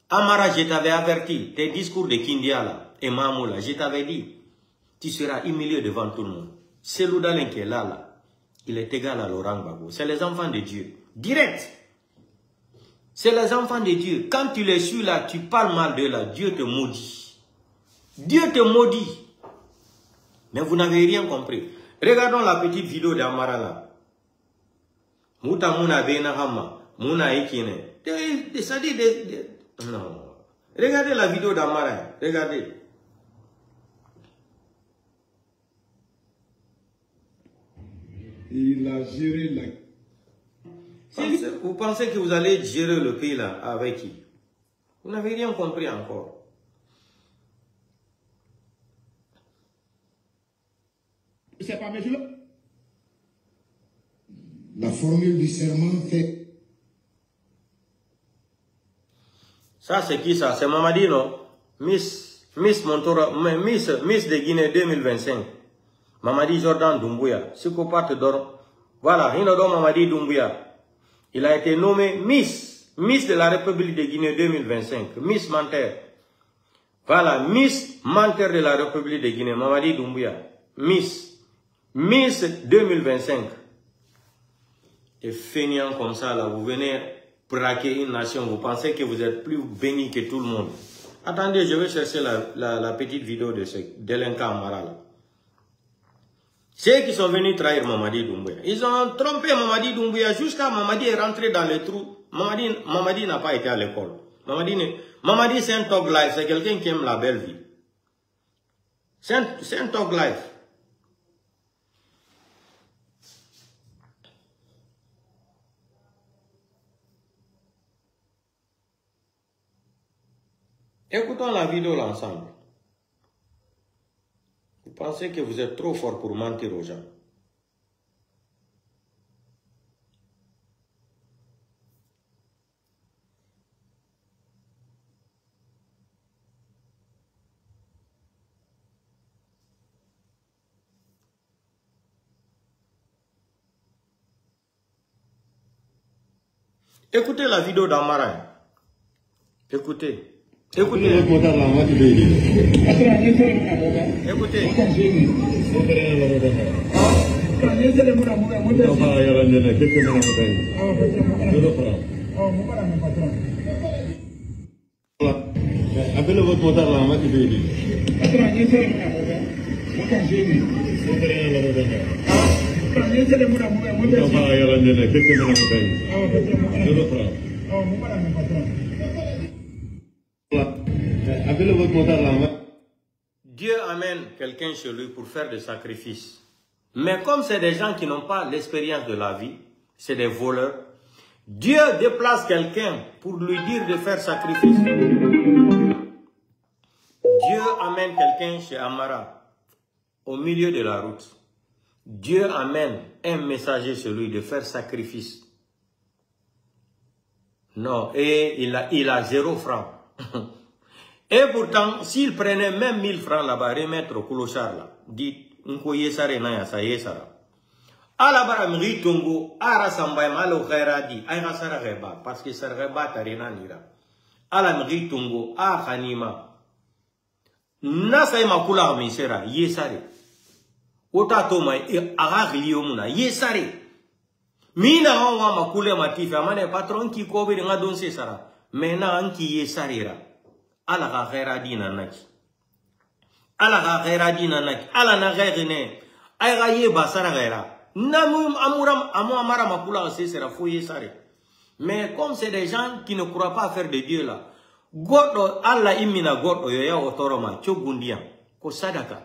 Amara, je t'avais averti, tes discours de Kindia là, et Mamou là, je t'avais dit, tu seras humilié devant tout le monde. Selou Dalen qui est là, il est égal à Laurent Gbagbo. C'est les enfants de Dieu. Direct. C'est les enfants de Dieu. Quand tu les suis là, tu parles mal d'eux là, Dieu te maudit. Dieu te maudit. Mais vous n'avez rien compris. Regardons la petite vidéo d'Amara là. Mouta mouna bena hama. Mouna ikine. Non. Regardez la vidéo d'Amara. Regardez. Il a géré la... Vous pensez que vous allez gérer le pays là avec qui? Vous n'avez rien compris encore. C'est pas mes yeux. La formule du serment fait... Ça c'est qui ça? C'est Mamadi non? Miss de Guinée 2025. Mamadi Jordan Doumbouya, psychopathe d'or. Voilà, Hinodon Mamadi Doumbouya. Il a été nommé Miss de la République de Guinée 2025. Miss Manter. Voilà, Miss Manter de la République de Guinée, Mamadi Doumbouya. Miss 2025. Et feignant comme ça, là, vous venez braquer une nation, vous pensez que vous êtes plus béni que tout le monde. Attendez, je vais chercher la petite vidéo de ce délinquant Amara là. Ceux qui sont venus trahir Mamadi Doumbouya. Ils ont trompé Mamadi Doumbouya jusqu'à Mamadi est rentré dans le trou. Mamadi n'a pas été à l'école. Mamadi c'est un top life, c'est quelqu'un qui aime la belle vie. C'est un talk live. Écoutons la vidéo là ensemble. Vous pensez que vous êtes trop fort pour mentir aux gens. Écoutez la vidéo d'Amara. Écoutez. Écoutez. Écoutez. Appelez votre motard là, moi qui vais dire. Appelez votre motard là. Dieu amène quelqu'un chez lui pour faire des sacrifices. Mais comme c'est des gens qui n'ont pas l'expérience de la vie, c'est des voleurs, Dieu déplace quelqu'un pour lui dire de faire sacrifice. Dieu amène quelqu'un chez Amara, au milieu de la route. Dieu amène un messager chez lui de faire sacrifice. Non, et il a 0 francs. Et pourtant, s'il prenait même 1000 francs là-bas, remettre au clochard là, dit, Nkoye sare na ya sa yesara. Ala bara mri tongo, ara sambay malo khaira di, ay sara reba, parce que sara reba tarina nira. Ala mri tongo, a khanima. Nasa ima kula misera, yesare. Ota toma, aga gliomuna, yesare. Mina hawa makule matifi, amane patron ki kobe nga donse sara. Mena anki yesare ra. Ala ka khaira di nanaki. Ala ka khaira di nanaki. Ala na khairine. Ay ga ye basara khaira. Namu amara makula se sera fo yesare. Mais comme c'est des gens qui ne croient pas faire de Dieu là, Godo Allah imina godo yo ya otoroma chogundian ko sadaka.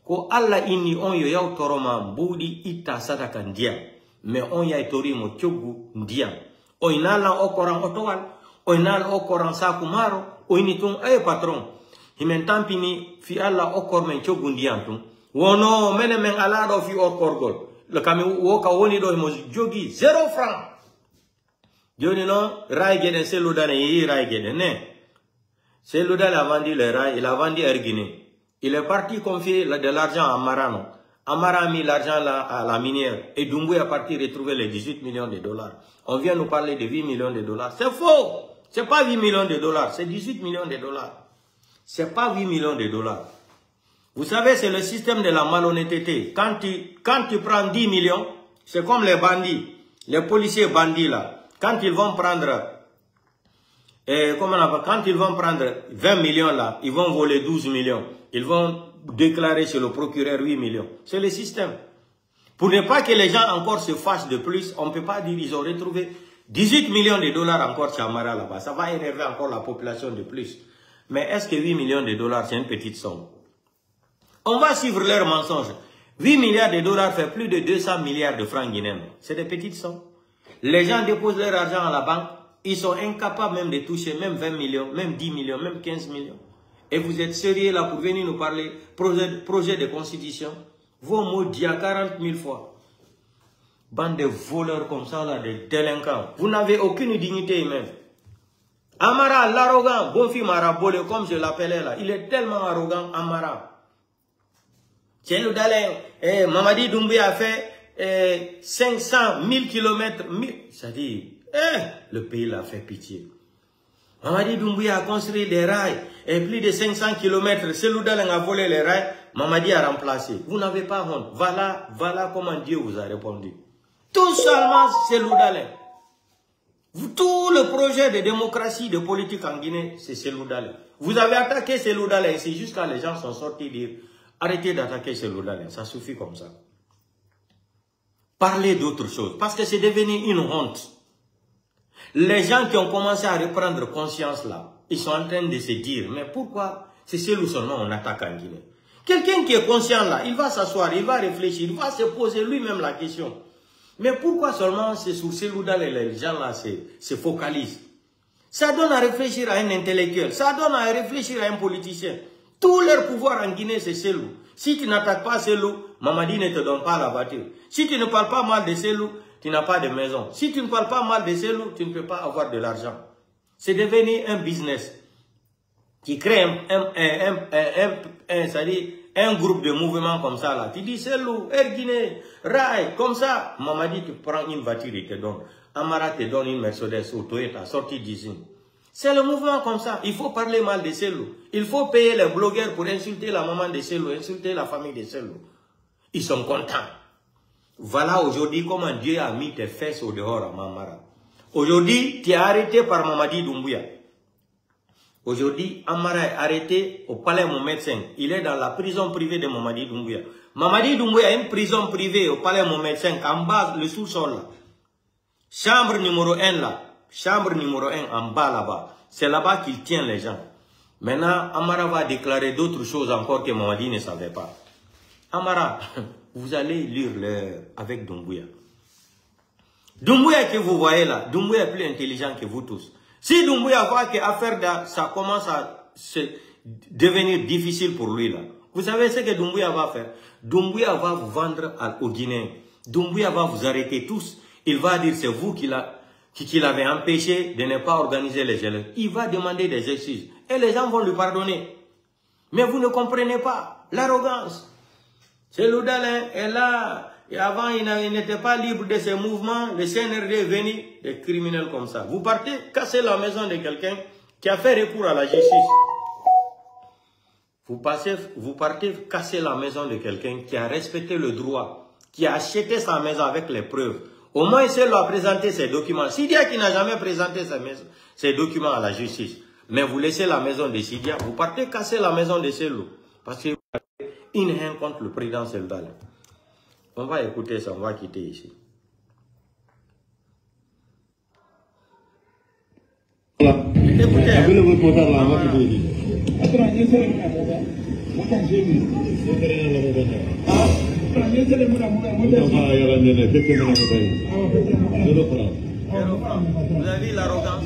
Ko Allah ini on yo ya otoroma budi ita sadaka ndia. Mais on ya itori mo chogu ndia. O inala okoran otowal, o inala okoran sakumaro, o initun patron. Himentampini fi Allah okor men chogundian tun. Wono mene men ala do fi okorgol. Le kami woka woni do mo jogi 0 francs. Dieu non, Rai Geden, c'est l'Oudane, il Rai Geden. C'est l'Oudane a vendu le Rai, il a vendu Erguiné. Il est parti confier de l'argent à Marano. Amara a mis l'argent à la minière. Et Doumboué est parti retrouver les 18 millions de dollars. On vient nous parler de 8 millions de dollars. C'est faux! C'est pas 8 millions de dollars, c'est 18 millions de dollars. C'est pas 8 millions de dollars. Vous savez, c'est le système de la malhonnêteté. Quand tu prends 10 millions, c'est comme les bandits, les policiers bandits là. Quand ils vont prendre, quand ils vont prendre 20 millions là, ils vont voler 12 millions. Ils vont déclarer chez le procureur 8 millions. C'est le système. Pour ne pas que les gens encore se fâchent de plus, on ne peut pas dire qu'ils ont retrouvé 18 millions de dollars encore chez Amara là-bas. Ça va énerver encore la population de plus. Mais est-ce que 8 millions de dollars, c'est une petite somme? On va suivre leurs mensonges. 8 milliards de dollars fait plus de 200 milliards de francs guinéens. C'est des petites sommes. Les gens déposent leur argent à la banque, ils sont incapables même de toucher même 20 millions, même 10 millions, même 15 millions. Et vous êtes sérieux là pour venir nous parler projet de constitution? Vos mots disent 40 000 fois. Bande de voleurs comme ça, là, de délinquants. Vous n'avez aucune dignité humaine. Amara, l'arrogant, Bonfi Marabole, comme je l'appelais là, il est tellement arrogant, Amara. Tiens, le Dalin, Mamadi Doumbouya a fait 500 000 kilomètres, c'est-à-dire, le pays l'a fait pitié. Mamadi Doumbouya a construit des rails, et plus de 500 kilomètres, Seloudalen a volé les rails, Mamadi a remplacé. Vous n'avez pas honte. Voilà comment Dieu vous a répondu. Tout seulement Seloudalen. Tout le projet de démocratie, de politique en Guinée, c'est Seloudalen. Vous avez attaqué Seloudalen, c'est jusqu'à les gens sont sortis dire, arrêtez d'attaquer Seloudalen, ça suffit comme ça. Parler d'autre chose, parce que c'est devenu une honte. Les gens qui ont commencé à reprendre conscience là, ils sont en train de se dire, mais pourquoi c'est seul ou seulement on attaque en Guinée? Quelqu'un qui est conscient là, il va s'asseoir, il va réfléchir, il va se poser lui-même la question. Mais pourquoi seulement c'est sur ces loups les gens là se focalisent? Ça donne à réfléchir à un intellectuel, ça donne à réfléchir à un politicien. Tout leur pouvoir en Guinée, c'est ces loups. Si tu n'attaques pas ces loups, Mamadi ne te donne pas la voiture. Si tu ne parles pas mal de ces loups, tu n'as pas de maison. Si tu ne parles pas mal de ces loups, tu ne peux pas avoir de l'argent. C'est devenu un business qui crée un groupe de mouvements comme ça là. Tu dis c'est loup, Air Guinée, Rail, comme ça. Mamadi, tu prends une voiture, il te donne. Amara te donne une Mercedes ou Toyota sortie d'usine. C'est le mouvement comme ça. Il faut parler mal de ces loups. Il faut payer les blogueurs pour insulter la maman de ces loups, insulter la famille de ces loups. Ils sont contents. Voilà aujourd'hui comment Dieu a mis tes fesses au dehors à Mamara. Aujourd'hui, tu es arrêté par Mamadi Doumbouya. Aujourd'hui, Amara est arrêté au palais Mohamed V. Il est dans la prison privée de Mamadi Doumbouya. Mamadi Doumbouya a une prison privée au palais Mohamed V, en bas, le sous-sol là. Chambre numéro 1 là. Chambre numéro 1 en bas là-bas. C'est là-bas qu'il tient les gens. Maintenant, Amara va déclarer d'autres choses encore que Mamadi ne savait pas. Amara, vous allez lire l'heure avec Doumbouya. Doumbouya que vous voyez là, Doumbouya est plus intelligent que vous tous. Si Doumbouya voit que l'affaire ça commence à devenir difficile pour lui là, vous savez ce que Doumbouya va faire? Doumbouya va vous vendre aux Guinéens. Doumbouya va vous arrêter tous. Il va dire c'est vous qui l'avez empêché de ne pas organiser les élections. Il va demander des excuses. Et les gens vont lui pardonner. Mais vous ne comprenez pas l'arrogance. C'est Loudalin est là. Et avant, il n'était pas libre de ses mouvements. Le CNRD est venu, des criminels comme ça. Vous partez casser la maison de quelqu'un qui a fait recours à la justice. Vous partez casser la maison de quelqu'un qui a respecté le droit, qui a acheté sa maison avec les preuves. Au moins, il a présenté ses documents. Sidia qui n'a jamais présenté ses documents à la justice. Mais vous laissez la maison de Sidia, vous partez casser la maison de Selou. Parce que vous avez une haine contre le président Seldal. On va écouter ça, on va quitter ici. Voilà. Écoutez. Appelez votre motard là, on va quitter ici. Vous avez l'arrogance.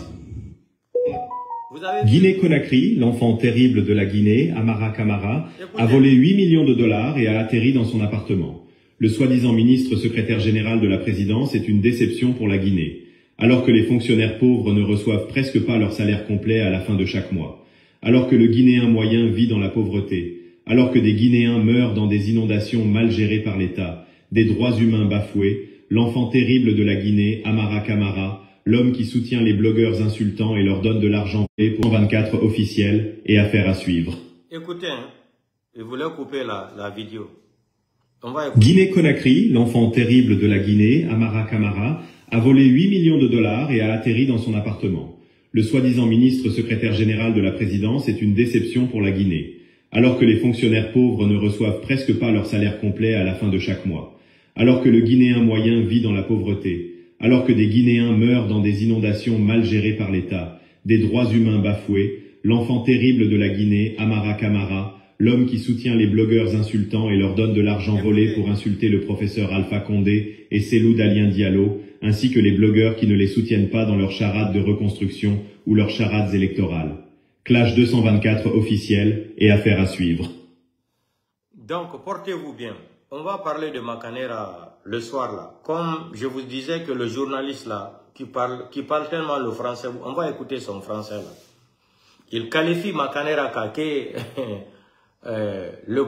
Guinée-Conakry, l'enfant terrible de la Guinée, Amara Camara, a volé 8 millions de dollars et a atterri dans son appartement. Le soi-disant ministre secrétaire général de la présidence est une déception pour la Guinée, alors que les fonctionnaires pauvres ne reçoivent presque pas leur salaire complet à la fin de chaque mois, alors que le Guinéen moyen vit dans la pauvreté, alors que des Guinéens meurent dans des inondations mal gérées par l'État, des droits humains bafoués, l'enfant terrible de la Guinée, Amara Camara, l'homme qui soutient les blogueurs insultants et leur donne de l'argent pour 24 officiels et affaires à suivre. Écoutez, je voulais couper la vidéo. Guinée-Conakry, l'enfant terrible de la Guinée, Amara Camara, a volé 8 millions de dollars et a atterri dans son appartement. Le soi-disant ministre secrétaire général de la présidence est une déception pour la Guinée, alors que les fonctionnaires pauvres ne reçoivent presque pas leur salaire complet à la fin de chaque mois, alors que le Guinéen moyen vit dans la pauvreté, alors que des Guinéens meurent dans des inondations mal gérées par l'État, des droits humains bafoués, l'enfant terrible de la Guinée, Amara Camara, l'homme qui soutient les blogueurs insultants et leur donne de l'argent volé pour insulter le professeur Alpha Condé et Cellou Dalien Diallo, ainsi que les blogueurs qui ne les soutiennent pas dans leurs charades de reconstruction ou leurs charades électorales. Clash 224 officiel et affaire à suivre. Donc, portez-vous bien. On va parler de Makanera le soir là. Comme je vous disais que le journaliste là, qui parle tellement le français, on va écouter son français là. Il qualifie Makanera Kake, le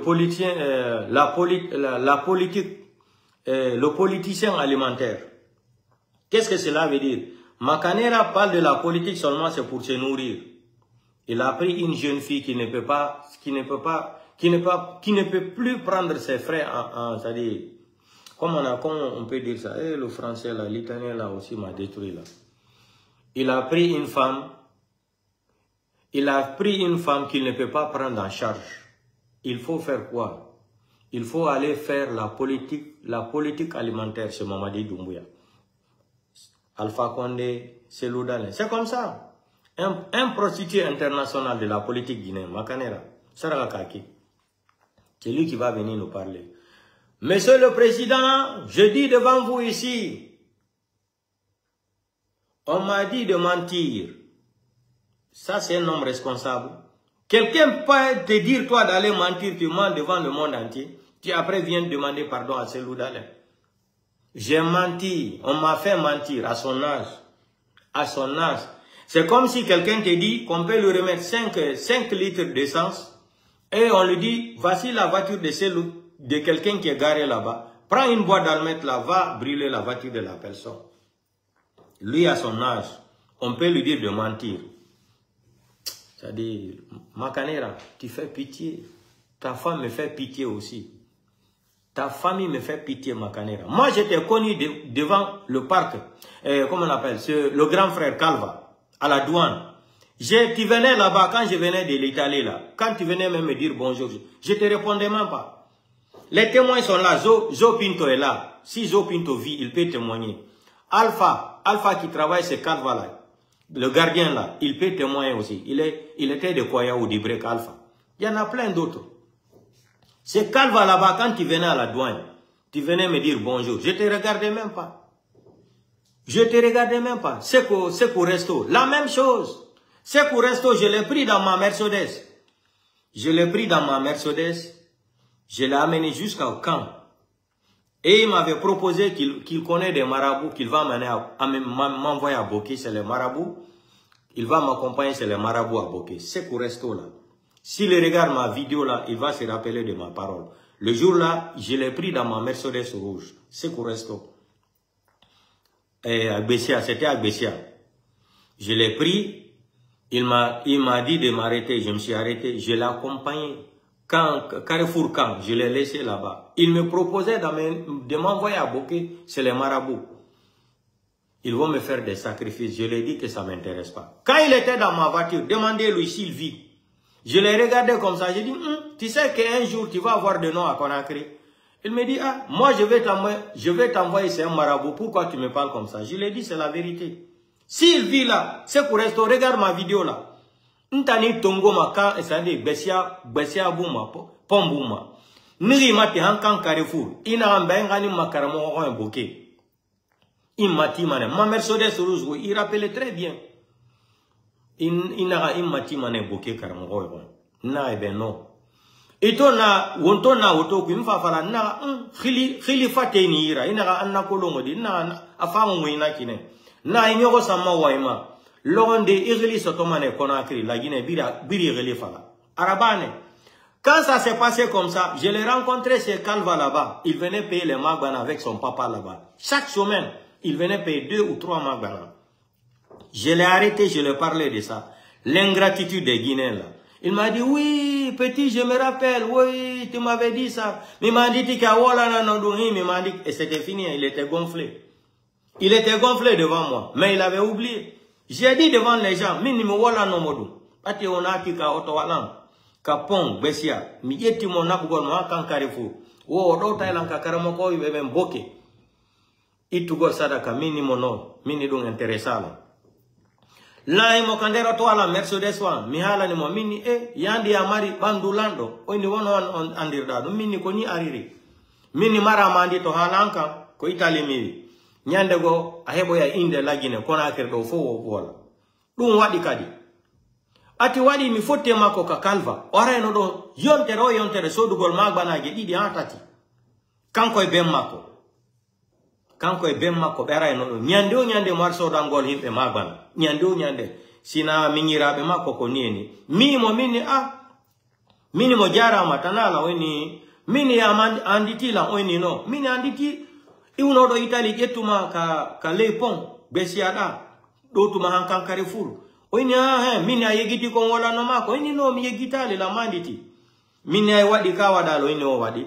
politicien alimentaire. Qu'est-ce que cela veut dire? Makanera parle de la politique seulement c'est pour se nourrir. Il a pris une jeune fille qui ne peut plus prendre ses frais c'est-à-dire, comment on peut dire ça? Le français là, l'italien là aussi m'a détruit là. Il a pris une femme qu'il ne peut pas prendre en charge. Il faut faire quoi? Il faut aller faire la politique alimentaire chez Mamadi Doumbouya. Alpha Condé, Cellou Dalin. C'est comme ça. Un prostitué international de la politique guinéenne, Makanera, Saragakaki. C'est lui qui va venir nous parler. Monsieur le Président, je dis devant vous ici, on m'a dit de mentir. Ça, c'est un homme responsable. Quelqu'un peut te dire, toi, d'aller mentir, tu mens devant le monde entier. Tu après viens demander pardon à Cellou Dalein. J'ai menti, on m'a fait mentir à son âge. À son âge. C'est comme si quelqu'un te dit qu'on peut lui remettre 5 litres d'essence et on lui dit, voici la voiture de Cellou, de quelqu'un qui est garé là-bas. Prends une boîte d'allumettes là, va brûler la voiture de la personne. Lui, à son âge, on peut lui dire de mentir. C'est-à-dire, Makanera, tu fais pitié. Ta femme me fait pitié aussi. Ta famille me fait pitié, Makanera. Moi, j'étais connu devant le parc, comment on appelle, le grand frère Calva, à la douane. Tu venais là-bas, quand je venais de l'Italie, là, quand tu venais même me dire bonjour, je ne te répondais même pas. Les témoins sont là, Zo Pinto est là. Si Zo Pinto vit, il peut témoigner. Alpha qui travaille, c'est Calva là. Le gardien là, il peut témoigner aussi. Il était de Koya ou d'Ibrek Alpha. Il y en a plein d'autres. C'est Calva là-bas, quand tu venais à la douane, tu venais me dire bonjour. Je ne te regardais même pas. Je ne te regardais même pas. C'est qu'au resto. La même chose. C'est qu'au resto, je l'ai pris dans ma Mercedes. Je l'ai pris dans ma Mercedes. Je l'ai amené jusqu'au camp. Et il m'avait proposé qu'il connaît des marabouts, qu'il va m'envoyer à Boké, c'est les marabouts. Il va m'accompagner, c'est les marabouts à Boké. C'est qu'au resto là. S'il regarde ma vidéo là, il va se rappeler de ma parole. Le jour là, je l'ai pris dans ma Mercedes rouge. C'est qu'au resto. Et à Bessia, c'était à Bessia. Je l'ai pris. Il m'a dit de m'arrêter. Je me suis arrêté. Je l'ai accompagné. Carrefour Camp, je l'ai laissé là-bas. Il me proposait de m'envoyer à Boké, c'est les marabouts. Ils vont me faire des sacrifices. Je lui ai dit que ça ne m'intéresse pas. Quand il était dans ma voiture, demandez-lui s'il vit. Je l'ai regardé comme ça. J'ai dit, tu sais qu'un jour, tu vas avoir de nom à Conakry. Il me dit, ah, moi je vais t'envoyer, c'est un marabout. Pourquoi tu me parles comme ça? Je lui ai dit, c'est la vérité. S'il vit là, c'est pour rester, regarde ma vidéo là. Ntani tongo maka esande besia buma pombuma niri mati hankan Carrefour ina ngani makaramo ko Boké imati mane ma Mercedes rouge il rappelait très bien ina imati mane Boké karamo ko na e ben non ito na wonto na woto ku mfa fala na khili fateni ira ina anna kolongo di na afamu muina kine na inyoko sama waima L'onde Ireli Sotomane Conakry, la Guinée, Biri Ireli Fala. Arabane. Quand ça s'est passé comme ça, je l'ai rencontré chez Calva là-bas. Il venait payer les Magbana avec son papa là-bas. Chaque semaine, il venait payer 2 ou 3 Magbana. Je l'ai arrêté, je lui ai parlé de ça. L'ingratitude des Guinéens là. Il m'a dit, oui, petit, je me rappelle, oui, tu m'avais dit ça. Mais il m'a dit, il m'a dit, et c'était fini, il était gonflé. Il était gonflé devant moi, mais il avait oublié. J'ai dit devant les gens, minimo wala no modu. Pati onaki ka otowalan. Ka pong besia. Mi yeti mo nakugol mo kan Carrefour. Wo do tailan ka karamoko ibe Boké. Itugo sadaka minimo no. Mini dong interesala. La imo kandero to ala Mercedes wan. Mihala ni mo mini yandi amari bandulando. O ni wono on andirdado. Mini ko ni ariri. Mini mara mandi to halanka ko Italy miri. Nyande go ahebo ya inde lagine Conakry do fo wala dum wadi kadi ati wadi mi fotte mako ka Calva ora no do yontere so dugol magbana ge didi atati kanko e bem mako bera no nyande marso dangol himbe magbana nyande sina minyirabe mako ko nieni mini mo jara matanala weni mini ya anditila weni no mini anditi Iuno do Italie getuma ka lepon besiada do tuma hankan Carrefour oini mini ayegiti ko wala no mako oini no mi yegitale la manditi mini ay wadi ka wada lo ini o wadi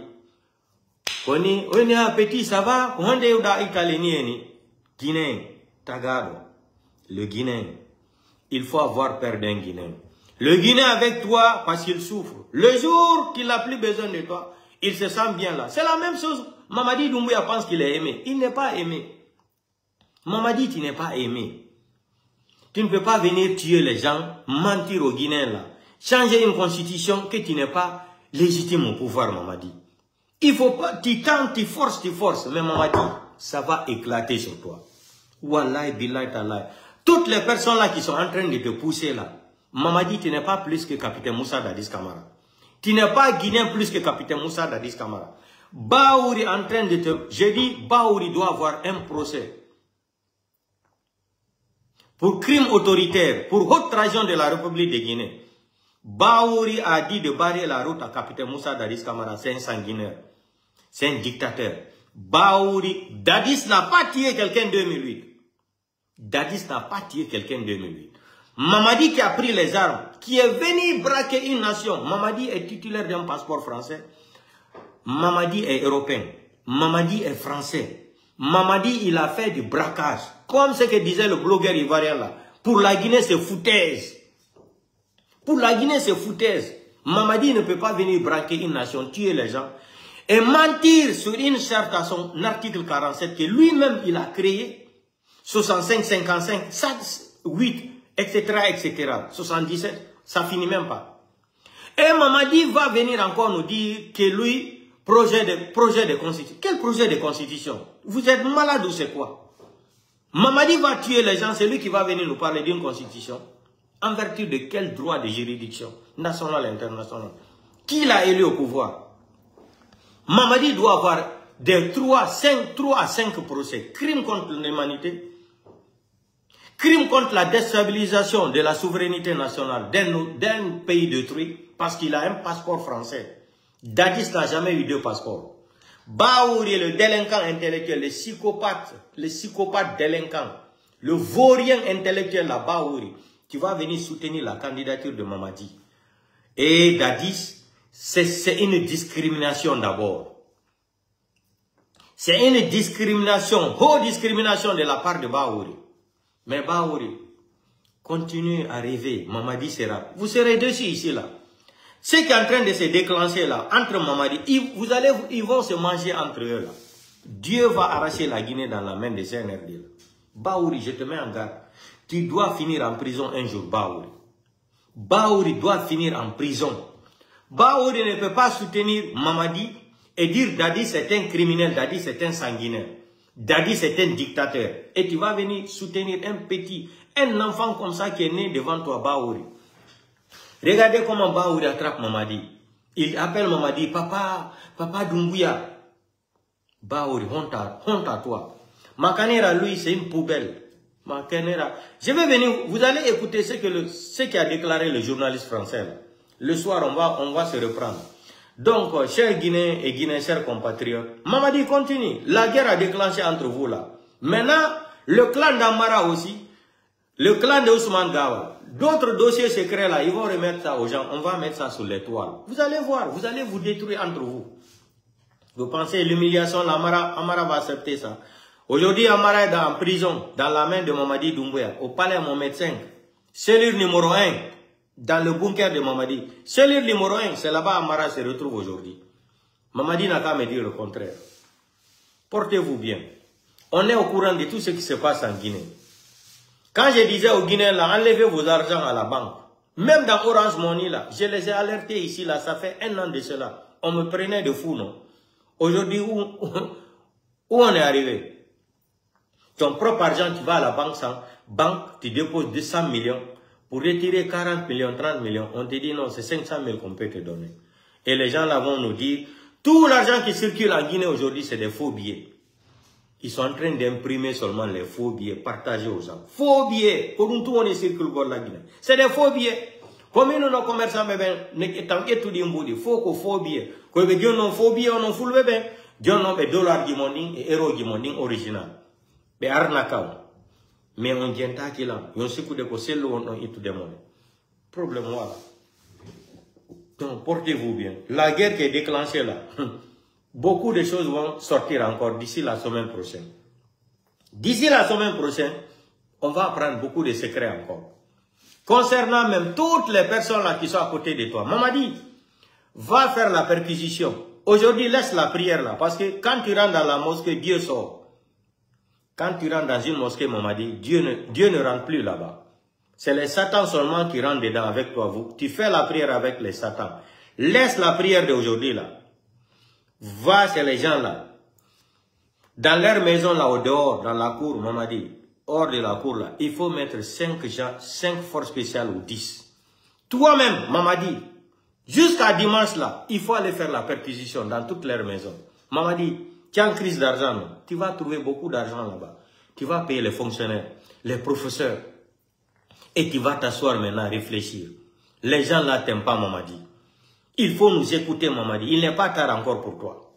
koni oini petit ça va ko hande uda Italie ni Guinéen tagado le Guinéen il faut avoir peur d'un Guinéen le Guinéen avec toi parce qu'il souffre le jour qu'il a plus besoin de toi il se sent bien là c'est la même chose. Mamadi Doumbouya pense qu'il est aimé. Il n'est pas aimé. Mamadi, tu n'es pas aimé. Tu ne peux pas venir tuer les gens, mentir aux Guinéens là. Changer une constitution que tu n'es pas légitime au pouvoir, Mamadi. Il faut pas, tu tentes, tu forces, mais Mamadi, ça va éclater sur toi. Wallahi, billahi, tallahi. Toutes les personnes là qui sont en train de te pousser là, Mamadi, tu n'es pas plus que capitaine Moussa Dadis Camara. Tu n'es pas guinéen plus que capitaine Moussa Dadis Camara. Baouri en train de te... J'ai dit, Baouri doit avoir un procès pour crime autoritaire, pour haute trahison de la République de Guinée. Baouri a dit de barrer la route à capitaine Moussa Dadis Camara. C'est un sanguinaire. C'est un dictateur. Baouri, Dadis n'a pas tué quelqu'un en 2008. Dadis n'a pas tué quelqu'un en 2008. Mamadi qui a pris les armes, qui est venu braquer une nation. Mamadi est titulaire d'un passeport français. Mamadi est européen. Mamadi est français. Mamadi, il a fait du braquage. Comme ce que disait le blogueur ivoirien là. Pour la Guinée, c'est foutaise. Pour la Guinée, c'est foutaise. Mamadi ne peut pas venir braquer une nation, tuer les gens et mentir sur une charte à son article 47 que lui-même il a créé. 65, 55, 8, etc., etc. 77, ça finit même pas. Et Mamadi va venir encore nous dire que lui, projet de constitution. Quel projet de constitution? Vous êtes malade ou c'est quoi? Mamadi va tuer les gens, c'est lui qui va venir nous parler d'une constitution. En vertu de quel droit de juridiction national et international? Qui l'a élu au pouvoir? Mamadi doit avoir des 3 à 5 procès. Crime contre l'humanité, crime contre la déstabilisation de la souveraineté nationale d'un pays détruit parce qu'il a un passeport français. Dadis n'a jamais eu 2 passeports. Baouri, le délinquant intellectuel, le psychopathe délinquant, le vaurien intellectuel, la Baouri, qui va venir soutenir la candidature de Mamadi. Et Dadis, c'est une discrimination d'abord. C'est une discrimination, haute discrimination de la part de Baouri. Mais Baouri, continuez à rêver, Mamadi sera. Vous serez dessus ici là. Ce qui est en train de se déclencher là, entre Mamadi, ils vont se manger entre eux là. Dieu va arracher la Guinée dans la main des CNRD. Baouri, je te mets en garde. Tu dois finir en prison un jour, Baouri. Baouri doit finir en prison. Baouri ne peut pas soutenir Mamadi et dire Dadis c'est un criminel, Dadis c'est un sanguinaire. Dadis c'est un dictateur. Et tu vas venir soutenir un enfant comme ça qui est né devant toi, Baouri. Regardez comment Baouri attrape Mamadi. Il appelle Mamadi, papa Doumbouya. Baouri, honte à toi. Makanera, lui, c'est une poubelle. Makanera. Je vais venir, vous allez écouter ce qu'a déclaré le journaliste français. Là. Le soir, on va se reprendre. Donc, chers Guinéens et Guinéens, chers compatriotes, Mamadi continue. La guerre a déclenché entre vous là. Maintenant, le clan d'Amara aussi, le clan de Ousmane Gawa, d'autres dossiers secrets là, ils vont remettre ça aux gens. On va mettre ça sur les toiles. Vous allez voir, vous allez vous détruire entre vous. Vous pensez l'humiliation, Amara va accepter ça. Aujourd'hui, Amara est en prison, dans la main de Mamadi Doumbouya, au palais Mohamed V. Cellule numéro 1, dans le bunker de Mamadi. Cellule numéro 1, c'est là-bas Amara se retrouve aujourd'hui. Mamadi n'a qu'à me dire le contraire. Portez-vous bien. On est au courant de tout ce qui se passe en Guinée. Quand je disais aux Guinéens, là, enlevez vos argents à la banque. Même dans Orange Money, là, je les ai alertés ici, là, ça fait 1 an de cela. On me prenait de fou, non? Aujourd'hui, où on est arrivé? Ton propre argent, tu vas à la banque, tu déposes 200 millions. Pour retirer 40 millions, 30 millions, on te dit non, c'est 500 000 qu'on peut te donner. Et les gens là vont nous dire, tout l'argent qui circule en Guinée aujourd'hui, c'est des faux billets. Ils sont en train d'imprimer seulement les faux billets, partagés aux gens. Faux billets, pour nous tout on est circule pour la Guinée. C'est des faux billets. Comme nous, nos commerçants, t'inquiète tout d'un faut que faux billets. Quand nous avons faux billets, on a full bébé. Nous avons des dollars qui monding et euros qui monding original. Mais arnaquant. Mais on dit qu'il y a un secours de conseil, on a tout demandé. Problème, voilà. Donc, portez-vous bien. La guerre qui est déclenchée là, beaucoup de choses vont sortir encore d'ici la semaine prochaine. D'ici la semaine prochaine, on va apprendre beaucoup de secrets encore. Concernant même toutes les personnes là qui sont à côté de toi. Mamadi, va faire la perquisition. Aujourd'hui, laisse la prière là. Parce que quand tu rentres dans la mosquée, Dieu sort. Quand tu rentres dans une mosquée, Mamadi, Dieu ne rentre plus là-bas. C'est les satans seulement qui rentrent dedans avec toi. Tu fais la prière avec les satans. Laisse la prière d'aujourd'hui là. Va chez les gens là. Dans leur maison là, au dehors, dans la cour, maman dit, hors de la cour là, il faut mettre 5 gens, 5 forces spéciales ou 10. Toi-même, maman dit, jusqu'à dimanche là, il faut aller faire la perquisition dans toutes leurs maisons. Maman dit, tu as une crise d'argent, non? Tu vas trouver beaucoup d'argent là-bas. Tu vas payer les fonctionnaires, les professeurs. Et tu vas t'asseoir maintenant à réfléchir. Les gens là t'aiment pas, maman dit. Il faut nous écouter, maman dit. Il n'est pas tard encore pour toi.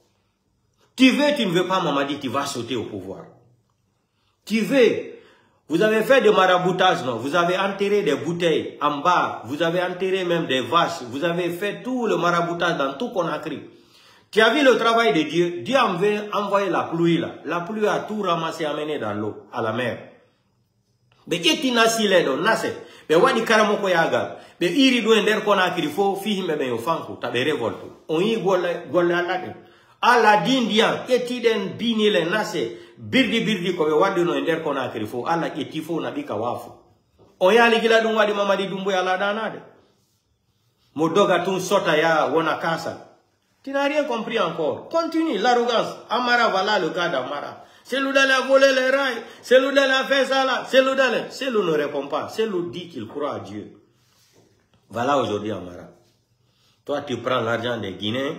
Tu veux, tu ne veux pas, maman dit, tu vas sauter au pouvoir. Tu veux. Vous avez fait des maraboutage, non? Vous avez enterré des bouteilles en bas. Vous avez enterré même des vaches. Vous avez fait tout le maraboutage dans tout Conakry. Tu as vu le travail de Dieu? Dieu a envoyé la pluie là. La pluie a tout ramassé, amené dans l'eau, à la mer. Mais eti nasi ledo nase. Mais wadi karamoko yagal. Mais iri do ender Conakry fo fihi mebe yo fanku tabe revolte. On yi golle alade. Ala dindian eti den bini le nase birdi ko be wadi no ender Conakry fo ala eti fo na bika wafu. On yali gila dum wadi mamadi dumbu ala danade. Modoga tun sota ya wona kasa. Tu n'as rien compris encore. Continue l'arrogance. Amara voilà le cas d'Amara. C'est lui d'aller voler les rails. C'est lui d'aller faire ça là. C'est lui d'aller. C'est lui ne répond pas. C'est lui dit qu'il croit à Dieu. Voilà aujourd'hui Amara. Toi tu prends l'argent des Guinéens.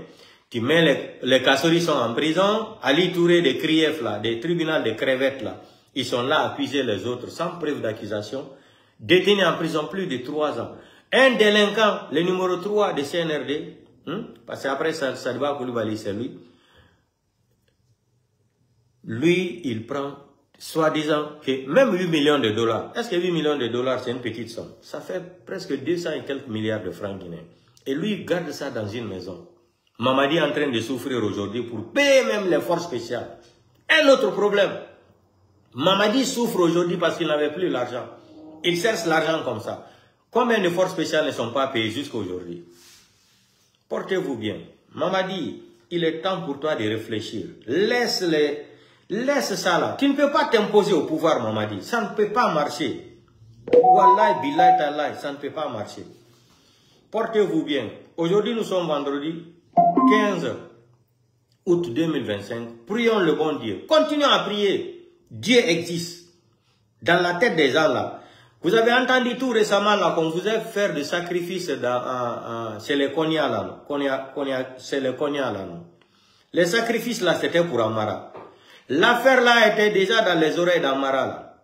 Tu mets les Kassoris sont en prison. Ali Touré des Krief là. Des tribunaux de crevettes là. Ils sont là à accuser les autres sans preuve d'accusation. Détenus en prison plus de 3 ans. Un délinquant, le numéro 3 de CNRD. Parce qu'après Sadibou Coulibaly c'est lui. Lui, il prend, soi-disant, que même 8 millions de dollars. Est-ce que 8 millions de dollars, c'est une petite somme? Ça fait presque 200 et quelques milliards de francs guinéens. Et lui, il garde ça dans une maison. Mamadi est en train de souffrir aujourd'hui pour payer même les forces spéciales. Un autre problème. Mamadi souffre aujourd'hui parce qu'il n'avait plus l'argent. Il cherche l'argent comme ça. Combien de forces spéciales ne sont pas payées jusqu'à aujourd'hui? Portez-vous bien. Mamadi, il est temps pour toi de réfléchir. Laisse ça là. Tu ne peux pas t'imposer au pouvoir, Mamadi. Ça ne peut pas marcher. Wallahi, billahi, tallahi, ça ne peut pas marcher. Portez-vous bien. Aujourd'hui, nous sommes vendredi 15 août 2025. Prions le bon Dieu. Continuons à prier. Dieu existe. Dans la tête des gens là. Vous avez entendu tout récemment là qu'on vous a fait des sacrifices chez les Konya là. Chez les Konya là. Les sacrifices là, c'était pour Amara. L'affaire là était déjà dans les oreilles d'Amara.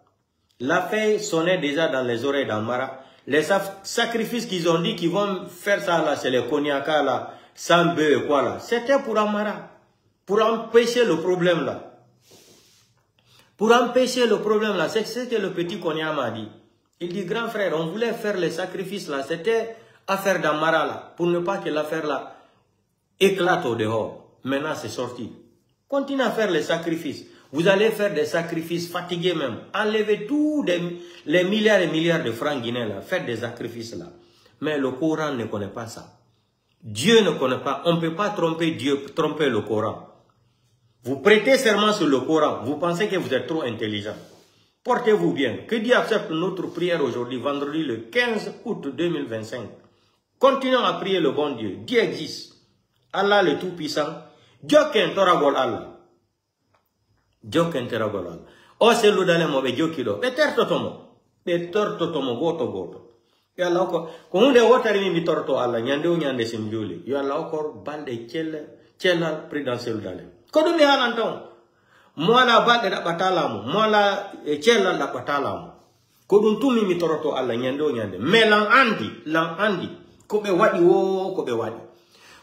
L'affaire sonnait déjà dans les oreilles d'Amara. Les sacrifices qu'ils ont dit qu'ils vont faire ça là, c'est les Konyaka là, sans bœuf et quoi là. C'était pour Amara. Pour empêcher le problème là. Pour empêcher le problème là. C'est ce que le petit Konya m'a dit. Il dit, grand frère, on voulait faire les sacrifices là. C'était affaire d'Amara là. Pour ne pas que l'affaire là éclate au dehors. Maintenant c'est sorti. Continuez à faire les sacrifices. Vous allez faire des sacrifices fatigués même. Enlevez tous les milliards et milliards de francs guinéens là. Faites des sacrifices là. Mais le Coran ne connaît pas ça. Dieu ne connaît pas. On ne peut pas tromper Dieu, tromper le Coran. Vous prêtez serment sur le Coran. Vous pensez que vous êtes trop intelligent. Portez-vous bien. Que Dieu accepte notre prière aujourd'hui, vendredi le 15 août 2025. Continuons à prier le bon Dieu. Dieu existe. Allah le Tout-Puissant. Dieu ken toragol Allah. Dieu ken toragol Allah. O se ludale mo be Dieu kido. Be tertotomo. Be tortotomo goto. Yo Allah ko hunde wotari mi torto Allah nyande o nyande simjuli. Yo Allah ko balde cella prudence ludale. Ko dum ya nanton. Mola balde da batalamu. Mola cella da batalamu. Ko dum tumi mi torto Allah nyande o nyande. Me lan andi. Ko be wadi wo ko be wadi.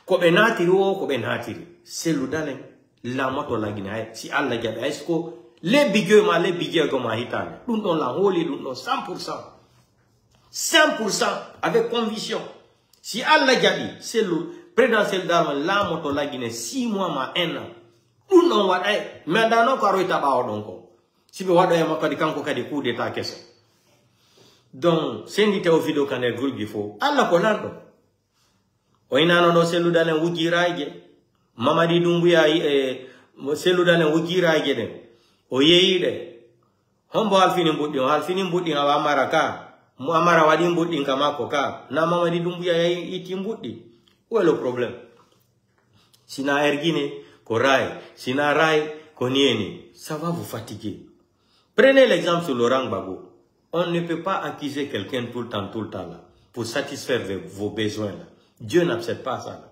Ko be natiri wo ko be natiri. C'est le dalin la moto la Guinée. Si Allah jabe est-ce que les bigueux comme hitane. Nous on la holi nous 100%. 100% avec conviction. Si Allah jabe c'est le présidentiel d'arme la moto la Guinée 6 mois ma 1 an. Nous on wa ay mais dans nos karo ita ba donc. Si be wado ya makadi kanko kadi coup d'état kesso. Donc sendite au vidéo kanel groupe bifo. Allah ko lando. O inano do selu dalen wujiraje. Mamadi Doumbouya seludane wujira geden o yeyide hombo alfini mbuddi amara ka mu amara wadi mbuddi kamako ka na Mamadi Doumbouya iti mbuddi Où est le problème? Sina ergine, korai, sina rai, konieni. Ça va vous fatiguer. Prenez l'exemple sur Laurent Gbagbo. On ne peut pas accuser quelqu'un tout le temps là, pour satisfaire vos besoins là. Dieu n'accepte pas ça. Là.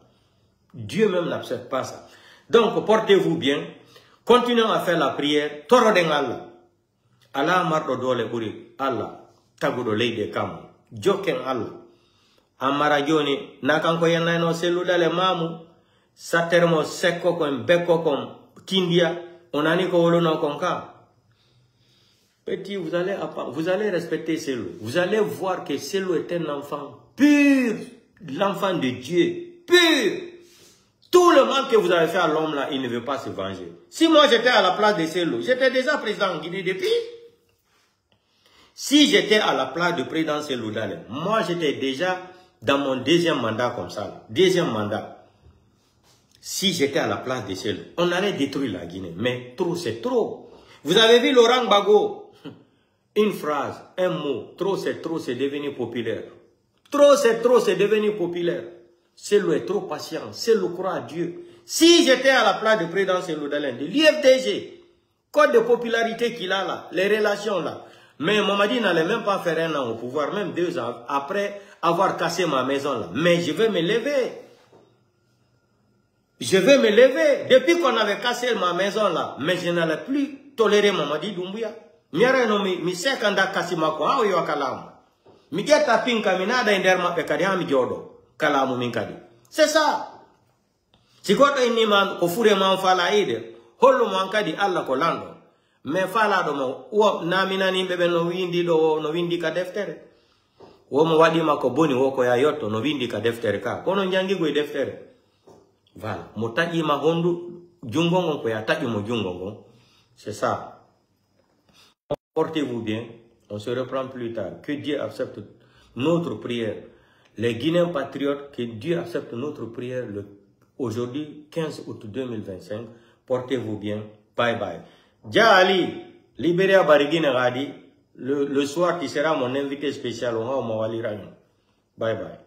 Dieu même n'accepte pas ça. Donc, portez-vous bien. Continuons à faire la prière. Toroden Allah. Allah mardo dole buri. Allah. Tagudo leide kamu. Joken Allah. Amara joni. Nakanko yanayno seluda le mamu. Satermo seko kon beko kon kindia. Onani ko wolono konka. Petit, vous allez respecter Celo. Vous allez voir que Celo est un enfant pur. L'enfant de Dieu. Pur. Tout le mal que vous avez fait à l'homme là, il ne veut pas se venger. Si moi j'étais à la place de Celo, j'étais déjà président en Guinée depuis. Si j'étais à la place de président Celo Dalein, moi j'étais déjà dans mon deuxième mandat comme ça. Là. Deuxième mandat. Si j'étais à la place de Celo, on allait détruire la Guinée. Mais trop, c'est trop. Vous avez vu Laurent Gbagbo? Une phrase, un mot, trop, c'est devenu populaire. Trop, c'est devenu populaire. Celo est trop patient. Celo croit à Dieu. Si j'étais à la place de président Celo Dalein, de l'IFDG, code de popularité qu'il a là, les relations là. Mais Mamadi n'allait même pas faire 1 an au pouvoir, même 2 ans après avoir cassé ma maison là. Mais je vais me lever. Je vais me lever. Depuis qu'on avait cassé ma maison là, mais je n'allais plus tolérer Mamadi Doumbouya. Miara no mi sekanda kasima ko awo yo kalamu. Mi geta pinka minada inderma be kadi ami jodo kalamu min kadi. C'est ça. Si goto inni man ko fure man fala ide, hollo man kadi Allah ko lando. Me fala do mo wo namina ni bebe no windi do no windi ka deftere. Wo mo wadi mako boni wo ko ya yotto no windi ka deftere ka. Kono njangi go deftere. Voilà, mo taji ma hondu jungongo ko ya taji mo jungongo. C'est ça. Portez-vous bien, on se reprend plus tard. Que Dieu accepte notre prière. Les Guinéens patriotes, que Dieu accepte notre prière aujourd'hui, 15 août 2025. Portez-vous bien. Bye bye. Dia Ali, Libéria Barigine Radi, le soir, tu seras mon invité spécial. Bye bye.